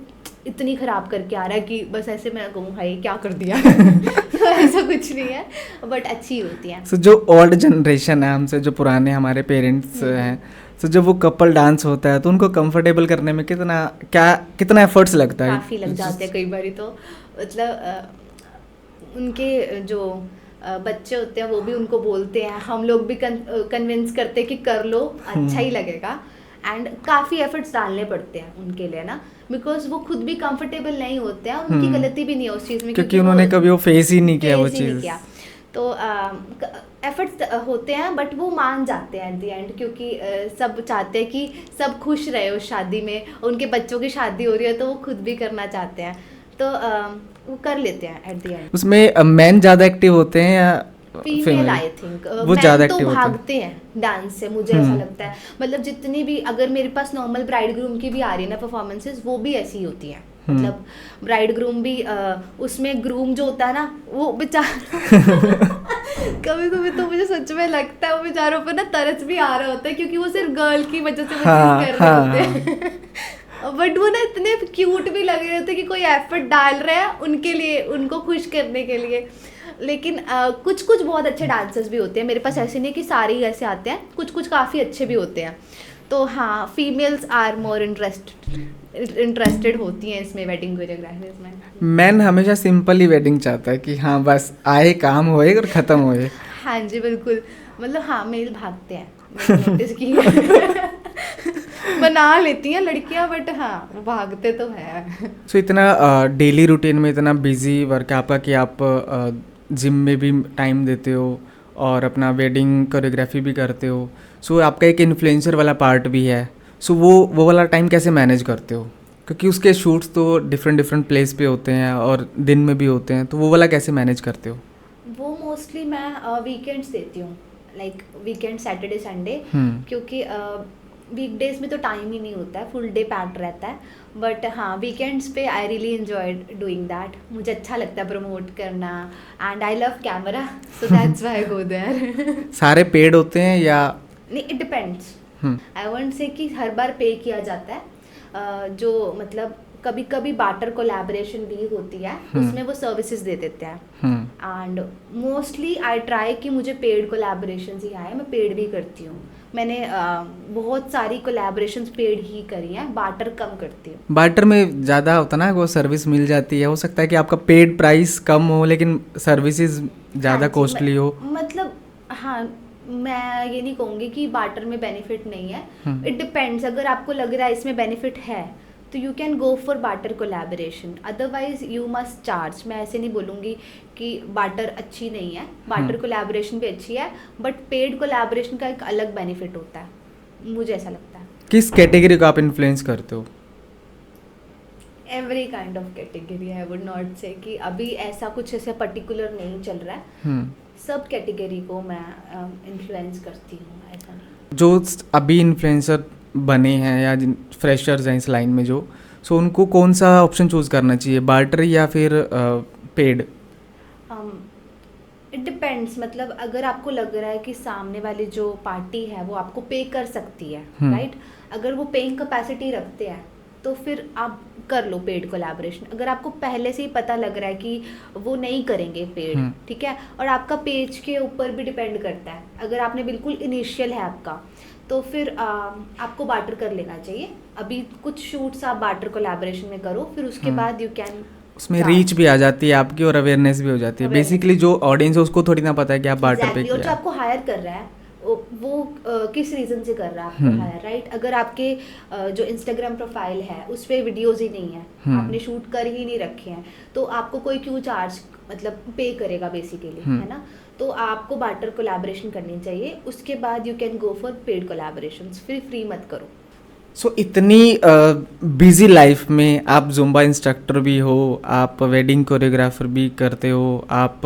इतनी खराब करके आ रहा है कि बस ऐसे मैं कहूँ भाई क्या कर दिया। तो ऐसा कुछ नहीं है, बट अच्छी होती है। So, जो ओल्ड जनरेशन है हमसे, जो पुराने हमारे पेरेंट्स हैं, तो जब वो कपल डांस होता है तो उनको कंफर्टेबल करने में कितना एफर्ट्स लगता है? काफ़ी लग जाते हैं कई बार। तो मतलब उनके जो बच्चे होते हैं वो भी उनको बोलते हैं, हम लोग भी कन्विंस करते हैं कि कर लो, अच्छा ही लगेगा। एंड काफ़ी एफर्ट्स डालने पड़ते हैं उनके लिए ना, बिकॉज वो खुद भी कंफर्टेबल नहीं होते हैं। उनकी गलती भी नहीं है उस चीज़ में क्योंकि उन्होंने कभी वो फेस ही नहीं किया वो चीज़। तो एफर्ट्स होते हैं बट वो मान जाते हैं एट द एंड, क्योंकि सब चाहते हैं कि सब खुश रहे उस शादी में। उनके बच्चों की शादी हो रही है तो वो खुद भी करना चाहते हैं, तो वो कर लेते हैं एट द एंड। उसमें मैन ज़्यादा एक्टिव होते हैं या फीमेल? आई थिंक वो ज़्यादा तो भागते हैं डांस से, मुझे ऐसा लगता है। मतलब जितनी भी, अगर मेरे पास नॉर्मल ब्राइड ग्रूम की भी आ रही है ना परफॉर्मेंसेस, वो भी ऐसी ही होती हैं। मतलब ब्राइड ग्रूम भी उसमें ग्रूम जो होता है ना वो बेचारा कभी कभी तो मुझे सच में लगता है वो बेचारों पे ना तरस भी आ रहा होता है क्योंकि वो सिर्फ गर्ल की वजह से वो चीज़ कर रहे होते हैं। बट वो ना इतने क्यूट भी लग रहे होते कि कोई एफर्ट डाल रहा है उनके लिए, उनको खुश करने के लिए। लेकिन कुछ कुछ बहुत अच्छे डांसर्स भी होते हैं मेरे पास, ऐसे नहीं कि सारे ही ऐसे आते हैं, कुछ कुछ काफ़ी अच्छे भी होते हैं। तो हाँ, फीमेल्स आर मोर इंटरेस्टेड होती हैं इसमें, वेडिंग कोरियोग्राफीज में। मैन हमेशा सिंपल ही वेडिंग चाहता है कि हाँ बस आए, काम होए और ख़त्म होए। हाँ जी बिल्कुल, मतलब हाँ, मेल भागते हैं, मैंने नोटिस की है। बना लेती हैं लड़कियां बट हाँ वो भागते तो है। सो इतना डेली रूटीन में इतना बिजी वर्क है आपका कि आप जिम में भी टाइम देते हो और अपना वेडिंग कोरियोग्राफी भी करते हो। सो आपका एक इन्फ्लुएंसर वाला पार्ट भी है। सो वो वाला टाइम कैसे मैनेज करते हो? क्योंकि उसके शूट्स तो डिफरेंट प्लेस पे होते हैं और दिन में भी होते हैं, तो वो वाला कैसे मैनेज करते हो? वो मोस्टली मैं वीकेंड्स देती हूँ, लाइक वीकेंड, सैटरडे संडे, क्योंकि वीकडेज में तो टाइम ही नहीं होता है, फुल डे पैक्ड रहता है, बट हाँ वीकेंड्स पे I really enjoy doing that. मुझे अच्छा लगता है प्रमोट करना and I love camera, so that's why I go there. सारे पेड होते हैं या? नहीं, it depends. I won't say कि हर बार पे किया जाता है, जो मतलब कभी कभी बार्टर कोलैबोरेशन भी होती है, उसमें वो सर्विसेज दे देते हैं, एंड मोस्टली आई ट्राई कि मुझे पेड कोलैबोरेशंस ही आए, मैं पेड भी करती हूँ। मैंने बहुत सारी कोलैबोरेशंस पेड ही करी हैं, बार्टर कम करती हूँ। बार्टर में ज़्यादा होता ना, वो सर्विस मिल जाती है, हो सकता है कि आपका पेड प्राइस कम हो लेकिन सर्विसेज ज़्यादा कॉस्टली हो। मतलब हाँ, मैं ये नहीं कहूँगी कि बार्टर में बेनिफिट नहीं है, इट डिपेंड्स। अगर आपको लग रहा है इसमें बेनिफिट है तो you can go for barter collaboration, otherwise you must charge. मैं ऐसे नहीं बोलूँगी कि बार्टर अच्छी नहीं है, बार्टर कोलैबोरेशन भी अच्छी है, बट पेड कोलैबोरेशन का एक अलग बेनिफिट होता है, मुझे ऐसा लगता है। किस कैटेगरी को आप इन्फ्लुएंस करते हो? Every kind of category, I would not से कि अभी ऐसा कुछ ऐसा पर्टिकुलर नहीं चल रहा है, सब कैटेगरी को मैं इन्फ्लुएंस करती हूँ, ऐसा नहीं। जो अभी इन्फ्लुएंसर बने हैं या जिन फ्रेशर्स हैं इस लाइन में जो, सो उनको कौन सा ऑप्शन चूज़ करना चाहिए, बार्टर या फिर पेड? It depends. मतलब अगर आपको लग रहा है कि सामने वाली जो पार्टी है वो आपको पे कर सकती है, राइट, अगर वो पेइंग कैपेसिटी रखते हैं तो फिर आप कर लो पेड कोलैबोरेशन। अगर आपको पहले से ही पता लग रहा है कि वो नहीं करेंगे पेड, ठीक है, और आपका पेज के ऊपर भी डिपेंड करता है, अगर आपने बिल्कुल इनिशियल है आपका तो फिर आपको बार्टर कर लेना चाहिए। अभी कुछ शूट्स आप बार्टर कोलैबोरेशन में करो, फिर उसके बाद यू कैन, उसमें रीच भी आ जाती है आपकी और अवेयरनेस भी हो जाती है। बेसिकली जो ऑडियंस है उसको थोड़ी ना पता है कि आप बार्टर पे किया। और जो आपको हायर कर रहा है वो किस रीज़न से कर रहा है आपको हायर, राइट। अगर आपके जो इंस्टाग्राम प्रोफाइल है उस पर वीडियोज़ ही नहीं है, आपने शूट कर ही नहीं रखे हैं, तो आपको कोई क्यों चार्ज मतलब पे करेगा बेसिकली, है ना। तो आपको बार्टर कोलैबोरेशन करनी चाहिए, उसके बाद you can go for paid collaborations, फिर फ्री मत करो। सो इतनी बिजी लाइफ में आप जुम्बा इंस्ट्रक्टर भी हो, आप वेडिंग कोरियोग्राफर भी करते हो, आप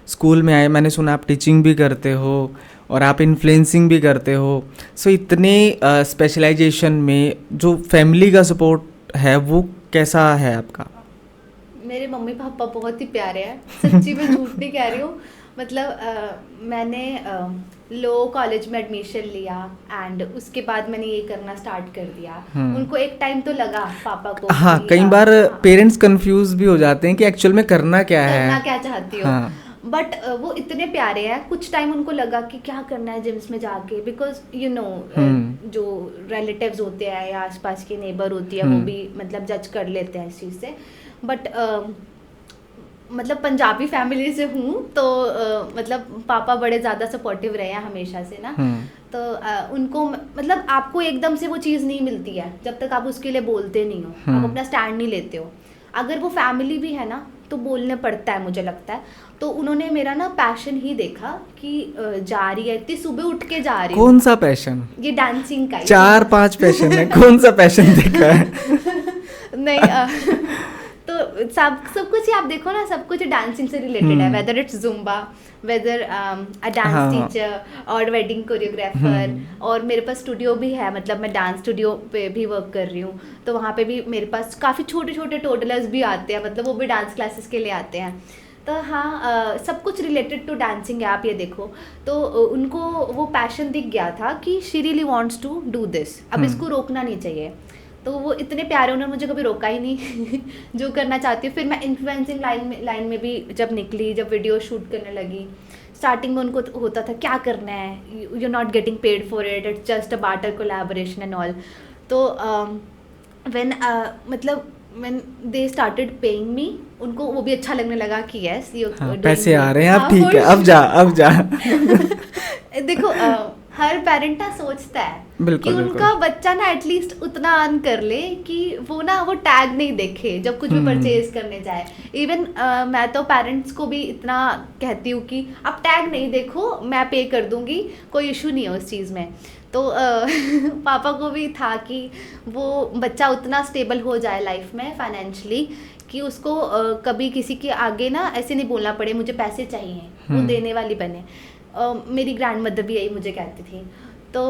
स्कूल में आए, मैंने सुना आप टीचिंग भी करते हो और आप इन्फ्लुएंसिंग भी करते हो। सो इतने स्पेशलाइजेशन में जो फैमिली का सपोर्ट है वो कैसा है आपका? मेरे मम्मी पापा बहुत ही प्यारे हैं, सच्ची में झूठ नहीं कह रही हूँ। मतलब मैंने लो कॉलेज में एडमिशन लिया एंड उसके बाद मैंने ये करना स्टार्ट कर दिया। उनको एक टाइम तो लगा पापा को, हाँ, कई बार पेरेंट्स कंफ्यूज भी हो जाते हैं कि एक्चुअल में करना क्या है, करना क्या चाहती हो। बट वो इतने प्यारे हैं, कुछ टाइम उनको लगा कि क्या करना है जिम्स में जाके, बिकॉज यू नो जो रिलेटिव्स होते हैं या आसपास की नेबर होती है वो भी मतलब जज कर लेते हैं इस चीज़ से। बट मतलब पंजाबी फैमिली से हूँ तो मतलब पापा बड़े ज़्यादा सपोर्टिव रहे हैं हमेशा से ना। तो उनको मतलब आपको एकदम से वो चीज़ नहीं मिलती है जब तक आप उसके लिए बोलते नहीं हो, आप अपना स्टैंड नहीं लेते हो। अगर वो फैमिली भी है ना तो बोलने पड़ता है, मुझे लगता है। तो उन्होंने मेरा ना पैशन ही देखा कि जा रही है, इतनी सुबह उठ के जा रही है। कौन सा पैशन? ये डांसिंग का 4-5 पैशन है, कौन सा पैशन देखा है? नहीं तो सब कुछ ही आप देखो ना, सब कुछ डांसिंग से रिलेटेड है, whether it's Zumba, weather a dance teacher और वेडिंग कोरियोग्राफर। और मेरे पास स्टूडियो भी है, मतलब मैं डांस स्टूडियो पे भी वर्क कर रही हूँ, तो वहाँ पे भी मेरे पास काफ़ी छोटे छोटे टोडलर्स भी आते हैं, मतलब वो भी डांस क्लासेस के लिए आते हैं। तो हाँ, सब कुछ रिलेटेड टू डांसिंग है, आप ये देखो। तो उनको वो पैशन दिख गया था कि she really wants to do this, अब इसको रोकना नहीं चाहिए। तो वो इतने प्यारे, उन्होंने मुझे कभी रोका ही नहीं जो करना चाहती हूँ। फिर मैं इन्फ्लुएंसिंग लाइन में भी जब निकली, जब वीडियो शूट करने लगी, स्टार्टिंग में उनको होता था क्या करना है, you not getting paid for it, it's just a barter collaboration and all. तो when they started paying me, उनको वो भी अच्छा लगने लगा कि यस ये पैसे आ रहे हैं, अब ठीक है, अब जा देखो हर पेरेंट ना सोचता है बिल्कुल, कि उनका बच्चा ना एटलीस्ट उतना अर्न कर ले कि वो ना वो टैग नहीं देखे जब कुछ भी परचेज करने जाए। इवन मैं तो पेरेंट्स को भी इतना कहती हूँ कि आप टैग नहीं देखो, मैं पे कर दूंगी, कोई इशू नहीं है उस चीज़ में। तो पापा को भी था कि वो बच्चा उतना स्टेबल हो जाए लाइफ में फाइनेंशियली कि उसको कभी किसी के आगे ना ऐसे नहीं बोलना पड़े मुझे पैसे चाहिए, वो देने वाली बने। मेरी ग्रैंड मदर भी यही मुझे कहती थी। तो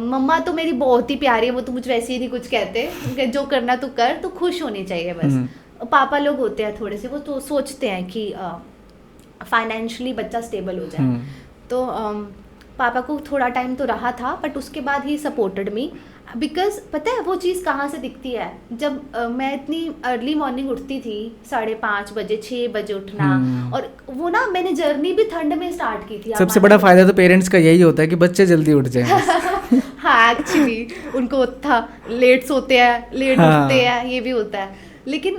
मम्मा तो मेरी बहुत ही प्यारी है, वो तो मुझे वैसे ही नहीं कुछ कहते कि जो करना तू कर, तो खुश होनी चाहिए बस। पापा लोग होते हैं थोड़े से, वो तो सोचते हैं कि फाइनेंशियली बच्चा स्टेबल हो जाए। तो पापा को थोड़ा टाइम तो रहा था, बट उसके बाद ही सपोर्टेड मी, बिकॉज पता है वो चीज़ कहाँ से दिखती है, जब मैं इतनी अर्ली मॉर्निंग उठती थी, 5:30 बजे 6 बजे उठना, और वो ना मैंने जर्नी भी ठंड में स्टार्ट की थी। सबसे बड़ा फायदा तो पेरेंट्स का यही होता है कि बच्चे जल्दी उठ जाएं। हाँ एक्चुअली उनको था लेट सोते हैं, लेट उठते हैं, ये भी होता है। लेकिन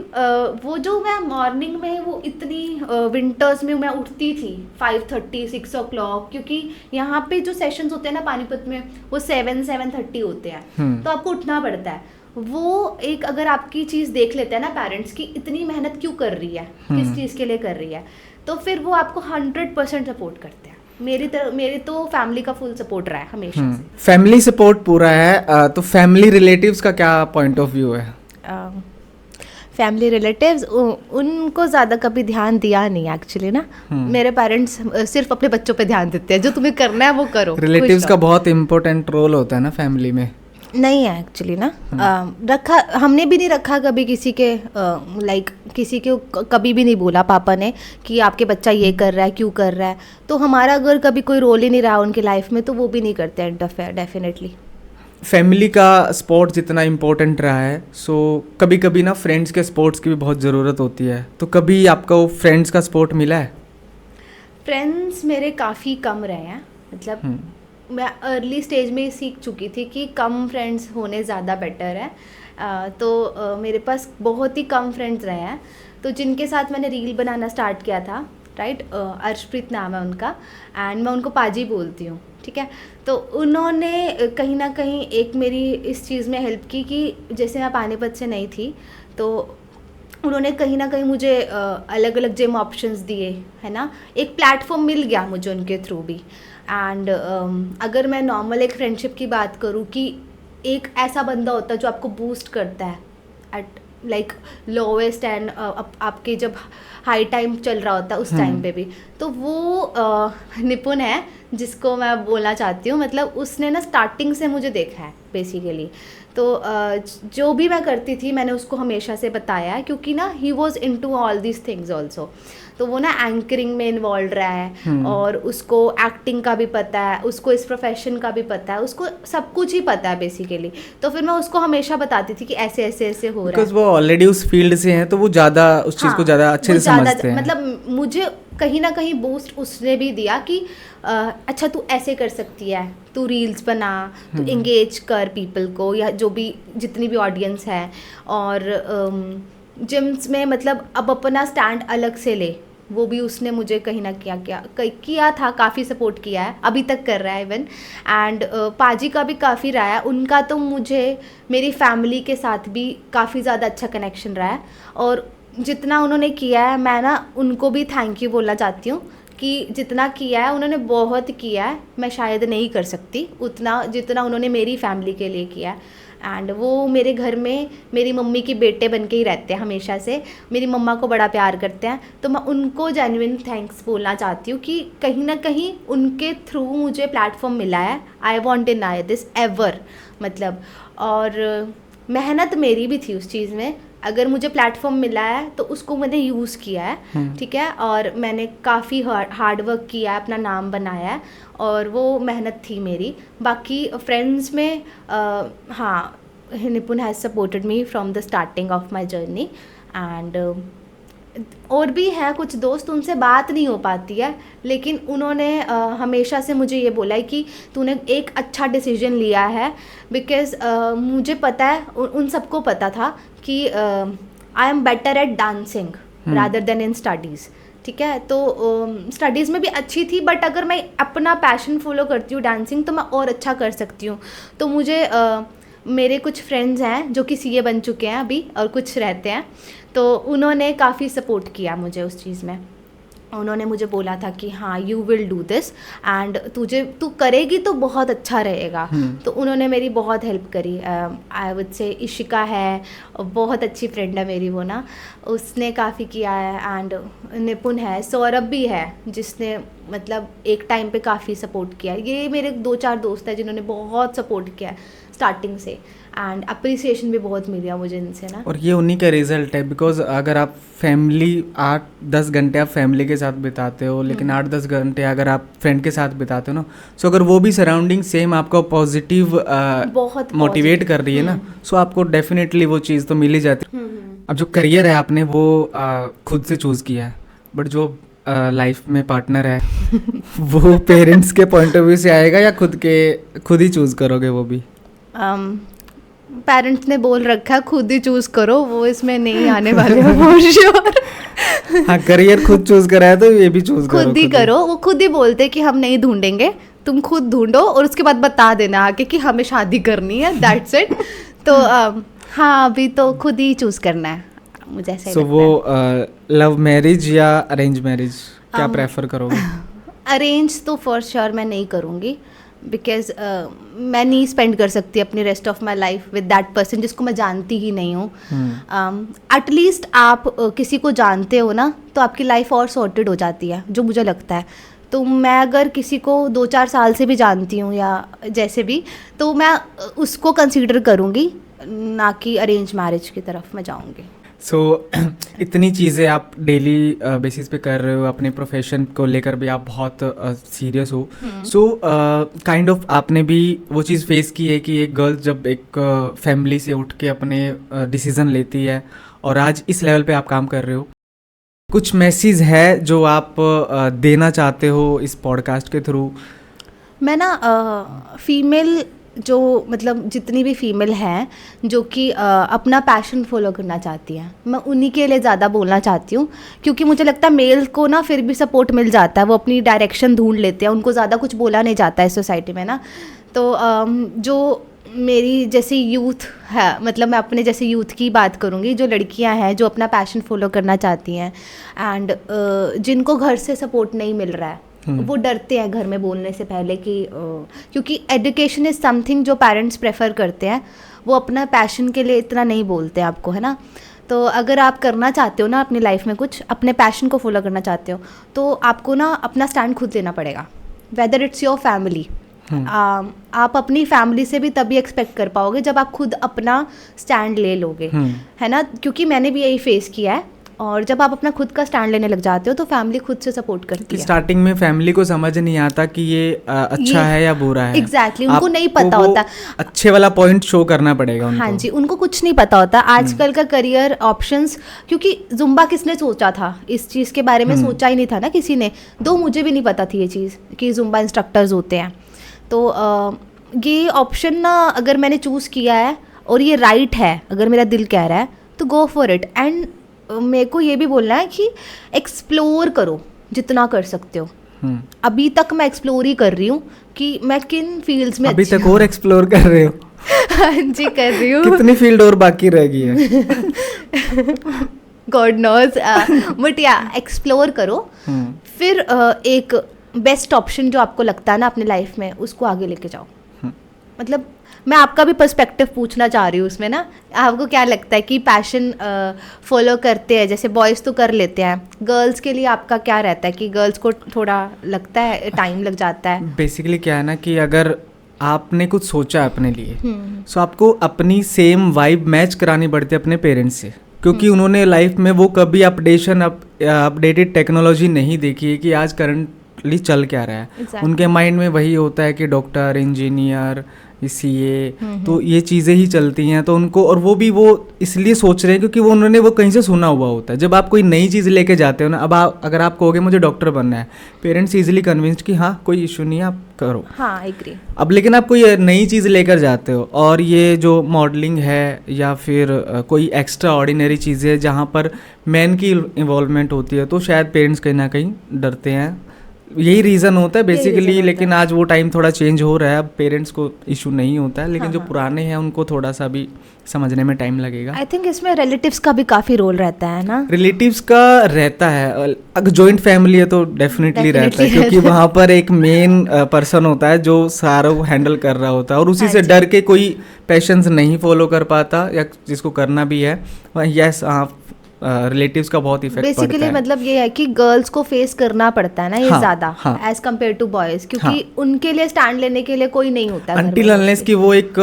वो जो मैं मॉर्निंग में वो इतनी विंटर्स में मैं उठती थी 5:30 6 o'clock, क्योंकि यहाँ पे जो सेशंस होते हैं ना पानीपत में वो 7:30 होते हैं, तो आपको उठना पड़ता है। वो एक अगर आपकी चीज़ देख लेते हैं ना पेरेंट्स की इतनी मेहनत क्यों कर रही है, किस चीज़ के लिए कर रही है, तो फिर वो आपको 100% सपोर्ट करते हैं। मेरे तो फैमिली का फुल सपोर्ट रहा है हमेशा से। फैमिली सपोर्ट पूरा है, तो फैमिली रिलेटिव्स का क्या पॉइंट ऑफ व्यू है? फैमिली रिलेटिव्स उनको ज़्यादा कभी ध्यान दिया नहीं एक्चुअली ना। मेरे पेरेंट्स सिर्फ अपने बच्चों पे ध्यान देते हैं, जो तुम्हें करना है वो करो। रिलेटिव्स का बहुत इम्पोर्टेंट रोल होता है ना फैमिली में। नहीं है एक्चुअली ना, रखा हमने भी नहीं रखा कभी किसी के, लाइक किसी के कभी भी नहीं बोला पापा ने कि आपके बच्चा ये कर रहा है क्यों कर रहा है, तो हमारा अगर कभी कोई रोल ही नहीं रहा उनकी लाइफ में तो वो भी नहीं करते इंटरफेयर डेफिनेटली। फैमिली का सपोर्ट जितना इम्पोर्टेंट रहा है, सो कभी कभी ना फ्रेंड्स के सपोर्ट्स की भी बहुत ज़रूरत होती है, तो कभी आपको फ्रेंड्स का सपोर्ट मिला है? फ्रेंड्स मेरे काफ़ी कम रहे हैं, मतलब मैं अर्ली स्टेज में ही सीख चुकी थी कि कम फ्रेंड्स होने ज़्यादा बेटर है। तो मेरे पास बहुत ही कम फ्रेंड्स रहे हैं, तो जिनके साथ मैंने रील बनाना स्टार्ट किया था, राइट, अर्शप्रीत नाम है उनका, एंड मैं उनको पाजी बोलती हूँ, ठीक है। तो उन्होंने कहीं ना कहीं एक मेरी इस चीज़ में हेल्प की कि जैसे मैं पानीपत से नहीं थी, तो उन्होंने कहीं ना कहीं मुझे अलग अलग जिम ऑप्शंस दिए, है ना, एक प्लेटफॉर्म मिल गया मुझे उनके थ्रू भी। एंड अगर मैं नॉर्मल एक फ्रेंडशिप की बात करूँ कि एक ऐसा बंदा होता है जो आपको बूस्ट करता है एट लाइक लोवेस्ट एंड आपके जब हाई टाइम चल रहा होता है उस टाइम पे भी, तो वो निपुण है जिसको मैं बोलना चाहती हूँ। मतलब उसने ना स्टार्टिंग से मुझे देखा है बेसिकली, तो जो भी मैं करती थी मैंने उसको हमेशा से बताया है, क्योंकि ना he was into all these things also. तो वो ना एंकरिंग में इन्वॉल्व रहा है, और उसको एक्टिंग का भी पता है, उसको इस प्रोफेशन का भी पता है, उसको सब कुछ ही पता है बेसिकली। तो फिर मैं उसको हमेशा बताती थी कि ऐसे ऐसे ऐसे हो रहा है, वो ऑलरेडी उस फील्ड से हैं, तो वो ज़्यादा उस चीज़ को ज़्यादा अच्छे से समझते हैं। मतलब मुझे कहीं ना कहीं बूस्ट उसने भी दिया कि अच्छा तू ऐसे कर सकती है, तू रील्स बना, तू एंगेज कर पीपल को, या जो भी जितनी भी ऑडियंस है, और जिम्स में मतलब अब अपना स्टैंड अलग से ले, वो भी उसने मुझे कहीं ना किया था, काफ़ी सपोर्ट किया है, अभी तक कर रहा है इवन। एंड पाजी का भी काफ़ी रहा है, उनका तो मुझे मेरी फैमिली के साथ भी काफ़ी ज़्यादा अच्छा कनेक्शन रहा है, और जितना उन्होंने किया है मैं ना उनको भी थैंक यू बोलना चाहती हूँ कि जितना किया है उन्होंने बहुत किया है, मैं शायद नहीं कर सकती उतना जितना उन्होंने मेरी फैमिली के लिए किया है। एंड वो मेरे घर में मेरी मम्मी के बेटे बन के ही रहते हैं हमेशा से, मेरी मम्मा को बड़ा प्यार करते हैं, तो मैं उनको जेन्युइन थैंक्स बोलना चाहती हूँ कि कहीं ना कहीं उनके थ्रू मुझे प्लेटफॉर्म मिला है। I want deny this ever, मतलब, और मेहनत मेरी भी थी उस चीज़ में। अगर मुझे प्लेटफॉर्म मिला है तो उसको मैंने यूज़ किया है, ठीक है, और मैंने काफ़ी हार्ड वर्क किया है, अपना नाम बनाया है, और वो मेहनत थी मेरी। बाकी फ्रेंड्स में हाँ, निपुण has supported me from the starting of my journey. And और भी है कुछ दोस्त, उनसे बात नहीं हो पाती है, लेकिन उन्होंने हमेशा से मुझे ये बोला है कि तूने एक अच्छा डिसीजन लिया है, बिकॉज़ मुझे पता है, उन सबको पता था कि I am better at dancing rather then in studies, ठीक है। तो स्टडीज़ में भी अच्छी थी, बट अगर मैं अपना पैशन फॉलो करती हूँ डांसिंग तो मैं और अच्छा कर सकती हूँ। तो मुझे मेरे कुछ फ्रेंड्स हैं जो कि सीए बन चुके हैं अभी, और कुछ रहते हैं, तो उन्होंने काफ़ी सपोर्ट किया मुझे उस चीज़ में। उन्होंने मुझे बोला था कि हाँ you will do this and तू करेगी तो बहुत अच्छा रहेगा। तो उन्होंने मेरी बहुत हेल्प करी। आई वुड से इशिका है, बहुत अच्छी फ्रेंड है मेरी वो ना, उसने काफ़ी किया है। एंड निपुण है, सौरभ भी है जिसने मतलब एक टाइम पे काफ़ी सपोर्ट किया। ये मेरे 2-4 दोस्त हैं जिन्होंने बहुत सपोर्ट किया है स्टार्टिंग से, एंड अप्रिसिएशन भी बहुत मिला मुझे इनसे ना। और ये उन्हीं का रिजल्ट है, बिकॉज अगर आप फैमिली 8-10 घंटे आप फैमिली के साथ बिताते हो, लेकिन 8-10 घंटे अगर आप फ्रेंड के साथ बिताते हो ना, सो अगर वो भी सराउंडिंग सेम आपको पॉजिटिव बहुत मोटिवेट कर रही है ना, सो आपको डेफिनेटली वो चीज़ तो मिल ही जाती है। अब जो करियर है आपने वो खुद से चूज़ किया है, बट जो लाइफ में पार्टनर है वो पेरेंट्स के पॉइंट ऑफ व्यू से आएगा या खुद ही चूज़ करोगे वो भी? पेरेंट्स ने बोल रखा है खुद ही चूज करो, वो इसमें नहीं आने वाले फॉर श्योर। हाँ, करियर खुद चूज करा है तो ये भी चूज करो, खुद ही करो। वो खुद ही बोलते कि हम नहीं ढूंढेंगे, तुम खुद ढूंढो और उसके बाद बता देना आके कि हमें शादी करनी है, दैट्स इट। तो हाँ, अभी तो खुद ही चूज करना है मुझे ऐसा लगता है। वो लव मैरिज या अरेंज मैरिज क्या प्रेफर करोगे? अरेंज तो फॉर श्योर मैं नहीं करूँगी, बिकॉज मैं नहीं स्पेंड कर सकती अपनी rest of my life with that person जिसको मैं जानती ही नहीं हूँ। एटलीस्ट आप किसी को जानते हो ना तो आपकी लाइफ और सॉर्टेड हो जाती है, जो मुझे लगता है। तो मैं अगर किसी को 2-4 साल से भी जानती हूँ या जैसे भी, तो मैं उसको कंसीडर करूँगी, ना कि अरेंज मैरिज की तरफ मैं जाऊँगी। सो इतनी चीज़ें आप डेली बेसिस पे कर रहे हो, अपने प्रोफेशन को लेकर भी आप बहुत सीरियस हो। सो काइंड ऑफ आपने भी वो चीज़ फेस की है कि एक गर्ल जब एक फैमिली से उठ के अपने डिसीज़न लेती है, और आज इस लेवल पे आप काम कर रहे हो। कुछ मैसेज है जो आप देना चाहते हो इस पॉडकास्ट के थ्रू? मैं ना फीमेल जो मतलब जितनी भी फीमेल हैं जो कि अपना पैशन फॉलो करना चाहती हैं, मैं उन्हीं के लिए ज़्यादा बोलना चाहती हूँ, क्योंकि मुझे लगता है मेल को ना फिर भी सपोर्ट मिल जाता है, वो अपनी डायरेक्शन ढूंढ लेते हैं, उनको ज़्यादा कुछ बोला नहीं जाता है सोसाइटी में ना। तो जो मेरी जैसी यूथ है, मतलब मैं अपने जैसे यूथ की बात करूँगी, जो लड़कियाँ हैं जो अपना पैशन फॉलो करना चाहती हैं एंड जिनको घर से सपोर्ट नहीं मिल रहा है, वो डरते हैं घर में बोलने से पहले कि क्योंकि एजुकेशन इज़ समथिंग जो पेरेंट्स प्रेफर करते हैं, वो अपना पैशन के लिए इतना नहीं बोलते हैं आपको, है ना। तो अगर आप करना चाहते हो ना अपनी लाइफ में कुछ, अपने पैशन को फॉलो करना चाहते हो, तो आपको ना अपना स्टैंड खुद लेना पड़ेगा, वेदर इट्स योर फैमिली। आप अपनी फैमिली से भी तभी एक्सपेक्ट कर पाओगे जब आप खुद अपना स्टैंड ले लोगे, है ना। क्योंकि मैंने भी यही फेस किया है, और जब आप अपना खुद का स्टैंड लेने लग जाते हो तो फैमिली खुद से सपोर्ट करती है। स्टार्टिंग में फैमिली को समझ नहीं आता कि ये अच्छा है या बुरा है। एग्जैक्टली, उनको नहीं पता होता, अच्छे वाला पॉइंट शो करना पड़ेगा उनको। हाँ जी, उनको कुछ नहीं पता होता आजकल का करियर ऑप्शंस, क्योंकि जुम्बा किसने सोचा था, इस चीज़ के बारे में सोचा ही नहीं था ना किसी ने। मुझे भी नहीं पता थी ये चीज़ कि जुम्बा इंस्ट्रक्टर्स होते हैं। तो ये ऑप्शन ना अगर मैंने चूज़ किया है और ये राइट है, अगर मेरा दिल कह रहा है तो गो फॉर इट। एंड मेरे को ये भी बोलना है कि एक्सप्लोर करो जितना कर सकते हो। अभी तक मैं एक्सप्लोर ही कर रही हूँ कि मैं किन फील्ड्स में अभी तक और एक्सप्लोर कर रहे हो? हाँ जी, कर रही हूँ। कितनी फील्ड और बाकी रह गई है? गॉड नोज, बट या एक्सप्लोर करो। फिर एक बेस्ट ऑप्शन जो आपको लगता है ना अपनी लाइफ में, उसको आगे लेके जाओ। मतलब मैं आपका भी पर्सपेक्टिव पूछना चाह रही हूँ उसमें ना, आपको क्या लगता है कि पैशन फॉलो करते हैं, जैसे बॉयज़ तो कर लेते हैं, गर्ल्स के लिए आपका क्या रहता है कि गर्ल्स को थोड़ा लगता है, टाइम लग जाता है? बेसिकली क्या है ना कि अगर आपने कुछ सोचा अपने लिए, सो आपको अपनी सेम वाइब मैच करानी पड़ती है अपने पेरेंट्स से, क्योंकि उन्होंने लाइफ में वो कभी अपडेटेड टेक्नोलॉजी नहीं देखी है कि आज करंटली चल क्या रहा है। exactly. उनके माइंड में वही होता है कि डॉक्टर, इंजीनियर, सीए, तो ये चीज़ें ही चलती हैं। तो उनको, और वो भी वो इसलिए सोच रहे हैं क्योंकि उन्होंने वो कहीं से सुना हुआ होता है। जब आप कोई नई चीज़ लेके जाते हो ना, अब अगर आप कहोगे मुझे डॉक्टर बनना है, पेरेंट्स इजीली कन्विंस्ड कि हाँ कोई इशू नहीं है, आप करो। हाँ, एग्री। अब लेकिन आप कोई नई चीज़ लेकर जाते हो, और ये जो मॉडलिंग है या फिर कोई एक्स्ट्रा ऑर्डिनरी चीज़ें है जहाँ पर मैन की इन्वॉल्वमेंट होती है, तो शायद पेरेंट्स कहीं ना कहीं डरते हैं यही रीज़न होता है यही reason बेसिकली, होता लेकिन आज वो टाइम थोड़ा चेंज हो रहा है, अब पेरेंट्स को इशू नहीं होता है, लेकिन हाँ, जो हाँ। पुराने हैं उनको थोड़ा सा भी समझने में टाइम लगेगा। आई थिंक इसमें रिलेटिव्स का भी काफ़ी रोल रहता है ना। रिलेटिव्स का रहता है, अगर जॉइंट फैमिली है तो डेफिनेटली रहता है, Definitely क्योंकि रहता है। वहाँ पर एक मेन पर्सन होता है जो सारा हैंडल कर रहा होता है, और उसी हाँ से जी। डर के कोई पैशंस नहीं फॉलो कर पाता या जिसको करना भी है, यस हाँ, रिलेटिव्स का बहुत इफेक्ट पड़ता बेसिकली है। मतलब ये है कि गर्ल्स को फेस करना पड़ता है ना ये हाँ, ज़्यादा हाँ। एज कम्पेयर टू बॉयज़, क्योंकि हाँ। उनके लिए स्टैंड लेने के लिए कोई नहीं होता घर अनटिल में अनलेस mostly। कि वो एक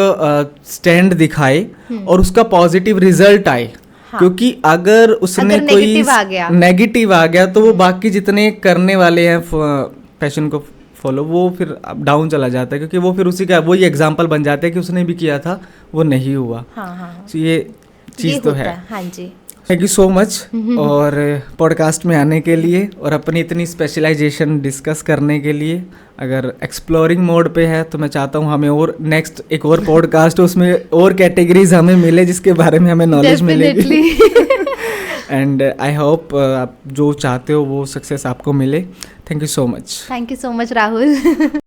स्टैंड दिखाए और उसका पॉजिटिव रिजल्ट आए। हाँ। क्योंकि अगर उसने अगर कोई negative आ गया। नेगेटिव आ गया तो वो बाकी जितने करने वाले हैं पैशन को फॉलो, वो फिर डाउन चला जाता है, क्योंकि वो फिर उसी का वही एग्जाम्पल बन जाता है कि उसने भी किया था, वो नहीं हुआ। हाँ हाँ तो ये चीज़ ये तो होता है। हाँ जी। थैंक यू सो मच और पॉडकास्ट में आने के लिए और अपनी इतनी स्पेशलाइजेशन डिस्कस करने के लिए। अगर एक्सप्लोरिंग मोड पे है तो मैं चाहता हूँ हमें और नेक्स्ट एक और पॉडकास्ट उसमें और कैटेगरीज हमें मिले जिसके बारे में हमें नॉलेज मिलेगी। Definitely। एंड आई होप आप जो चाहते हो वो सक्सेस आपको मिले। Thank you so much. Thank you so much Rahul.